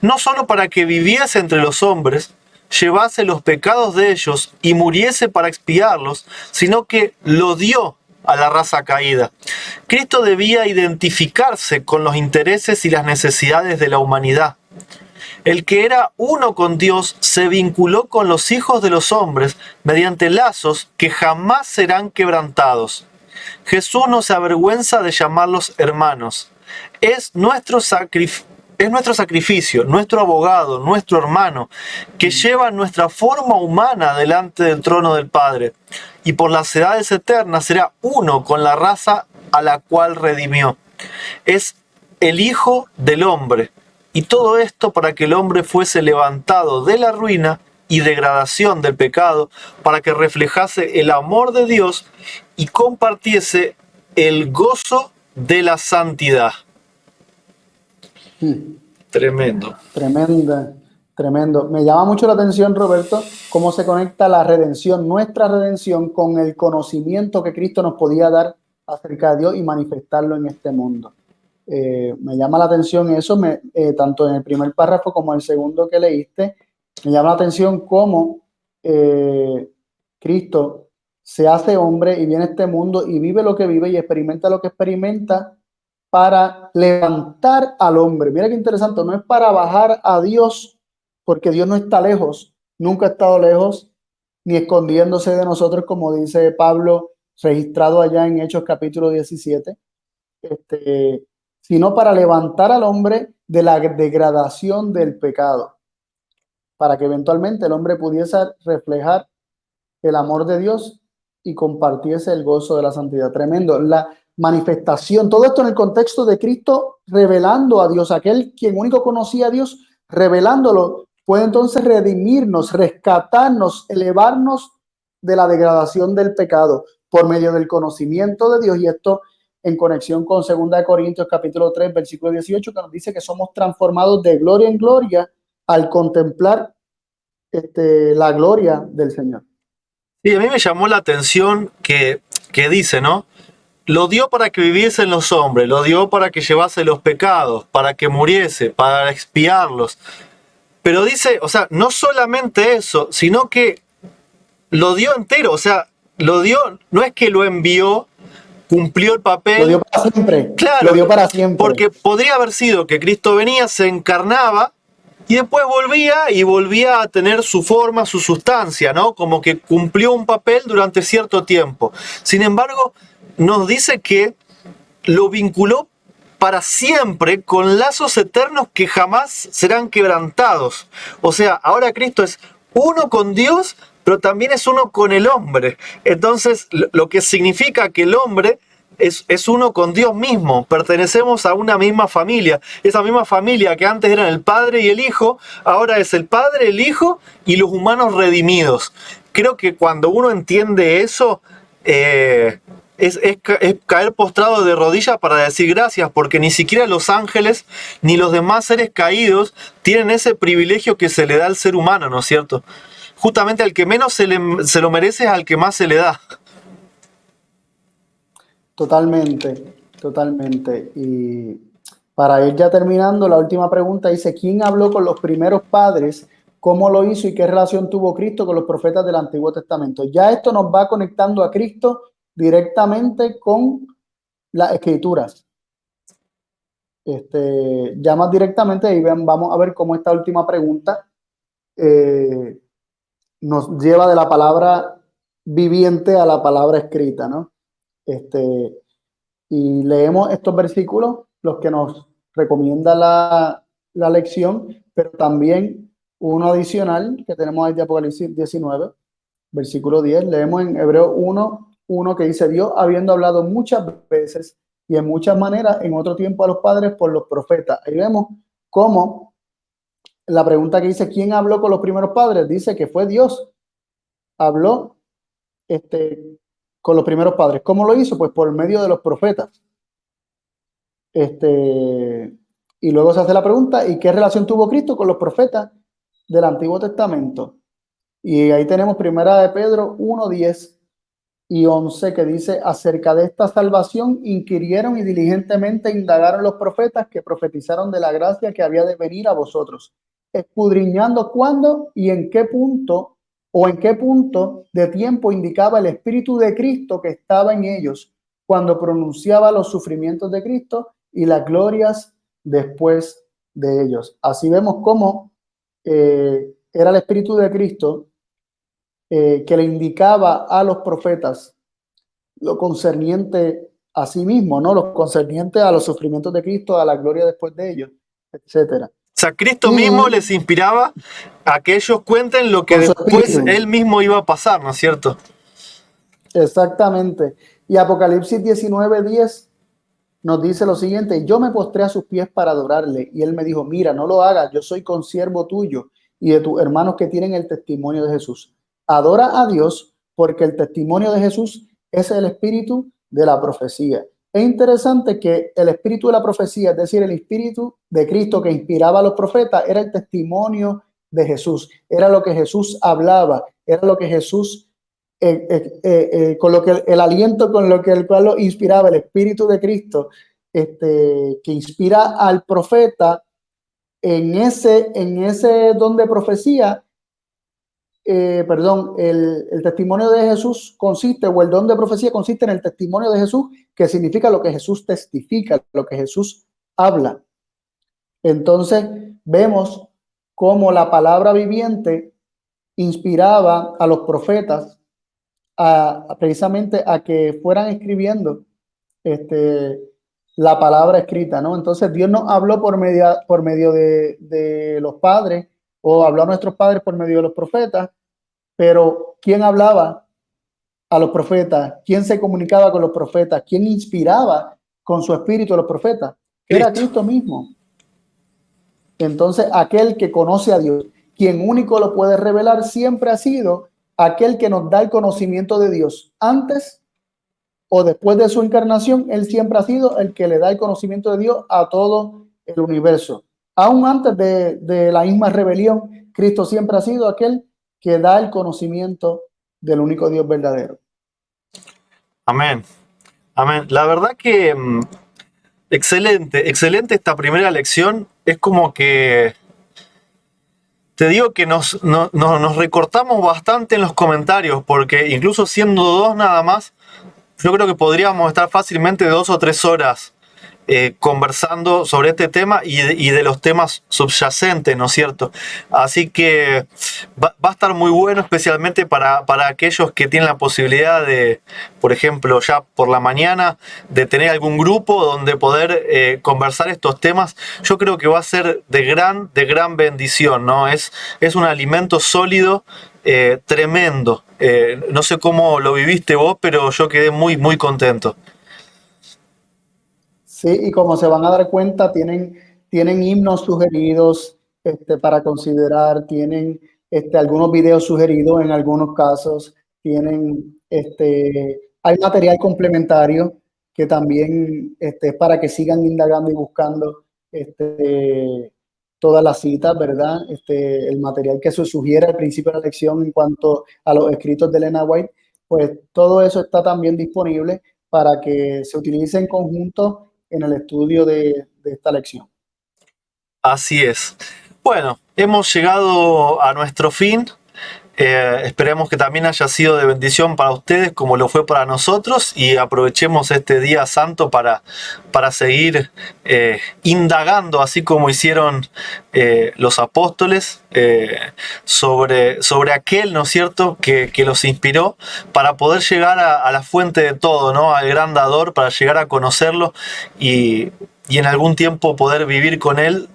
no solo para que viviese entre los hombres, llevase los pecados de ellos y muriese para expiarlos, sino que lo dio a la raza caída. Cristo debía identificarse con los intereses y las necesidades de la humanidad. El que era uno con Dios se vinculó con los hijos de los hombres mediante lazos que jamás serán quebrantados. Jesús no se avergüenza de llamarlos hermanos. Es nuestro sacrificio, nuestro abogado, nuestro hermano, que lleva nuestra forma humana delante del trono del Padre, y por las edades eternas será uno con la raza a la cual redimió. Es el Hijo del Hombre, y todo esto para que el hombre fuese levantado de la ruina y degradación del pecado, para que reflejase el amor de Dios y compartiese el gozo de la santidad. Tremendo. Tremendo. Me llama mucho la atención, Roberto, cómo se conecta la redención, nuestra redención, con el conocimiento que Cristo nos podía dar acerca de Dios y manifestarlo en este mundo. Me llama la atención eso, tanto en el primer párrafo como en el segundo que leíste. Me llama la atención cómo Cristo se hace hombre y viene a este mundo y vive lo que vive y experimenta lo que experimenta para levantar al hombre. Mira qué interesante, no es para bajar a Dios, porque Dios no está lejos, nunca ha estado lejos, ni escondiéndose de nosotros, como dice Pablo, registrado allá en Hechos capítulo 17, sino para levantar al hombre de la degradación del pecado, para que eventualmente el hombre pudiese reflejar el amor de Dios y compartiese el gozo de la santidad. Tremendo. La manifestación, todo esto en el contexto de Cristo revelando a Dios, aquel quien único conocía a Dios, revelándolo, puede entonces redimirnos, rescatarnos, elevarnos de la degradación del pecado por medio del conocimiento de Dios. Y esto en conexión con 2 Corintios capítulo 3, versículo 18, que nos dice que somos transformados de gloria en gloria al contemplar la gloria del Señor. Sí, a mí me llamó la atención que dice, ¿no? Lo dio para que viviesen los hombres, lo dio para que llevase los pecados, para que muriese, para expiarlos. Pero dice, o sea, no solamente eso, sino que lo dio entero, o sea, lo dio, no es que lo envió, cumplió el papel. Lo dio para siempre. Claro, lo dio para siempre. Porque podría haber sido que Cristo venía, se encarnaba y después volvía a tener su forma, su sustancia, ¿no? Como que cumplió un papel durante cierto tiempo. Sin embargo, nos dice que lo vinculó para siempre con lazos eternos que jamás serán quebrantados. O sea, ahora Cristo es uno con Dios, pero también es uno con el hombre. Entonces, lo que significa que el hombre es uno con Dios mismo. Pertenecemos a una misma familia. Esa misma familia que antes eran el Padre y el Hijo, ahora es el Padre, el Hijo y los humanos redimidos. Creo que cuando uno entiende eso, es caer postrado de rodillas para decir gracias, porque ni siquiera los ángeles ni los demás seres caídos tienen ese privilegio que se le da al ser humano, ¿no es cierto? Justamente al que menos se lo merece es al que más se le da. Totalmente, totalmente. Y para ir ya terminando, la última pregunta dice, ¿quién habló con los primeros padres? ¿Cómo lo hizo y qué relación tuvo Cristo con los profetas del Antiguo Testamento? Ya esto nos va conectando a Cristo directamente con las Escrituras. Ya más directamente, y vamos a ver cómo esta última pregunta nos lleva de la palabra viviente a la palabra escrita, ¿no? Y leemos estos versículos, los que nos recomienda la lección, pero también uno adicional que tenemos ahí de Apocalipsis 19, versículo 10. Leemos en Hebreo 1 que dice, Dios, habiendo hablado muchas veces y en muchas maneras en otro tiempo a los padres por los profetas. Ahí vemos cómo la pregunta que dice, ¿quién habló con los primeros padres? Dice que fue Dios. Habló con los primeros padres. ¿Cómo lo hizo? Pues por medio de los profetas. Y luego se hace la pregunta, ¿y qué relación tuvo Cristo con los profetas del Antiguo Testamento? Y ahí tenemos primera de Pedro 1, 10 y 11 que dice, acerca de esta salvación inquirieron y diligentemente indagaron los profetas que profetizaron de la gracia que había de venir a vosotros, escudriñando cuándo y en qué punto o en qué punto de tiempo indicaba el Espíritu de Cristo que estaba en ellos cuando pronunciaba los sufrimientos de Cristo y las glorias después de ellos. Así vemos cómo era el Espíritu de Cristo que le indicaba a los profetas lo concerniente a sí mismo, ¿no? Lo concerniente a los sufrimientos de Cristo, a la gloria después de ellos, etcétera. O sea, Cristo mismo les inspiraba a que ellos cuenten lo que después él mismo iba a pasar, ¿no es cierto? Exactamente. Y Apocalipsis 19, 10 nos dice lo siguiente, yo me postré a sus pies para adorarle y él me dijo, mira, no lo hagas, yo soy consiervo tuyo y de tus hermanos que tienen el testimonio de Jesús. Adora a Dios porque el testimonio de Jesús es el espíritu de la profecía. Es interesante que el espíritu de la profecía, es decir, el espíritu de Cristo que inspiraba a los profetas, era el testimonio de Jesús, era lo que Jesús hablaba, era lo que Jesús con lo que el aliento con lo que el cual lo inspiraba el Espíritu de Cristo, que inspira al profeta en ese don de profecía. El testimonio de Jesús consiste, o el don de profecía consiste en el testimonio de Jesús, que significa lo que Jesús testifica, lo que Jesús habla. Entonces vemos cómo la palabra viviente inspiraba a los profetas precisamente a que fueran escribiendo la palabra escrita, ¿no? Entonces Dios nos habló por medio de los padres, o habló a nuestros padres por medio de los profetas, pero ¿quién hablaba a los profetas? ¿Quién se comunicaba con los profetas? ¿Quién inspiraba con su espíritu a los profetas? Era Cristo mismo. Entonces, aquel que conoce a Dios, quien único lo puede revelar, siempre ha sido aquel que nos da el conocimiento de Dios. Antes o después de su encarnación, Él siempre ha sido el que le da el conocimiento de Dios a todo el universo. Aún antes de la misma rebelión, Cristo siempre ha sido aquel que da el conocimiento del único Dios verdadero. Amén. Amén. La verdad que excelente, excelente esta primera lección. Es como que te digo que nos recortamos bastante en los comentarios, porque incluso siendo dos nada más, yo creo que podríamos estar fácilmente 2 o 3 horas conversando sobre este tema y de los temas subyacentes, ¿no es cierto? Así que va a estar muy bueno, especialmente para aquellos que tienen la posibilidad de, por ejemplo, ya por la mañana, de tener algún grupo donde poder conversar estos temas. Yo creo que va a ser de gran bendición, ¿no? Es un alimento sólido, tremendo. No sé cómo lo viviste vos, pero yo quedé muy contento. Sí, y como se van a dar cuenta, tienen himnos sugeridos para considerar, tienen algunos videos sugeridos en algunos casos, tienen hay material complementario que también es para que sigan indagando y buscando todas las citas, ¿verdad? El material que se sugiere al principio de la lección en cuanto a los escritos de Elena White, pues todo eso está también disponible para que se utilice en conjunto en el estudio de esta lección. Así es. Bueno, hemos llegado a nuestro fin. Esperemos que también haya sido de bendición para ustedes como lo fue para nosotros, y aprovechemos este día santo para seguir indagando, así como hicieron los apóstoles, sobre aquel, ¿no es cierto?, que los inspiró para poder llegar a la fuente de todo, ¿no?, al gran dador, para llegar a conocerlo y en algún tiempo poder vivir con él,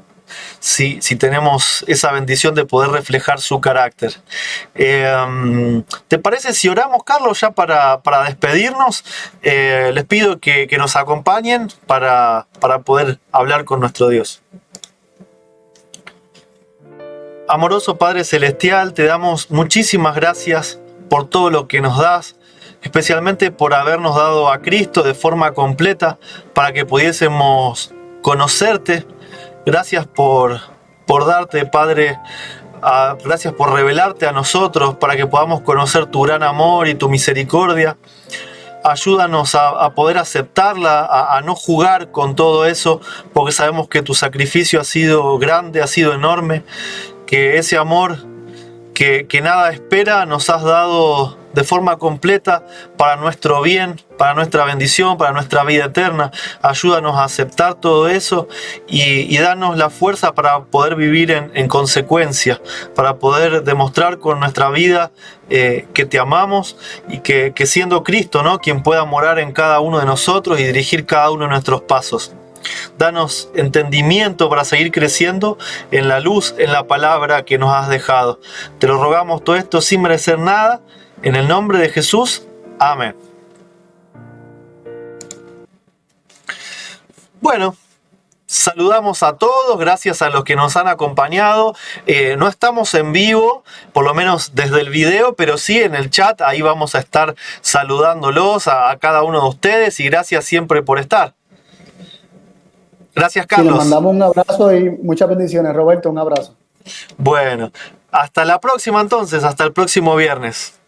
si tenemos esa bendición de poder reflejar su carácter. ¿Te parece si oramos, Carlos, ya para despedirnos? Les pido que nos acompañen para poder hablar con nuestro Dios. Amoroso Padre Celestial, te damos muchísimas gracias por todo lo que nos das, especialmente por habernos dado a Cristo de forma completa para que pudiésemos conocerte. Gracias por darte, Padre, gracias por revelarte a nosotros para que podamos conocer tu gran amor y tu misericordia. Ayúdanos a poder aceptarla, a no jugar con todo eso, porque sabemos que tu sacrificio ha sido grande, ha sido enorme, que ese amor que nada espera nos has dado de forma completa para nuestro bien, para nuestra bendición, para nuestra vida eterna. Ayúdanos a aceptar todo eso y danos la fuerza para poder vivir en consecuencia, para poder demostrar con nuestra vida que te amamos y que siendo Cristo, ¿no?, quien pueda morar en cada uno de nosotros y dirigir cada uno de nuestros pasos. Danos entendimiento para seguir creciendo en la luz, en la palabra que nos has dejado. Te lo rogamos todo esto sin merecer nada, en el nombre de Jesús. Amén. Bueno, saludamos a todos, gracias a los que nos han acompañado. No estamos en vivo, por lo menos desde el video, pero sí en el chat. Ahí vamos a estar saludándolos a cada uno de ustedes, y gracias siempre por estar. Gracias, Carlos. Sí, les mandamos un abrazo y muchas bendiciones, Roberto. Un abrazo. Bueno, hasta la próxima entonces, hasta el próximo viernes.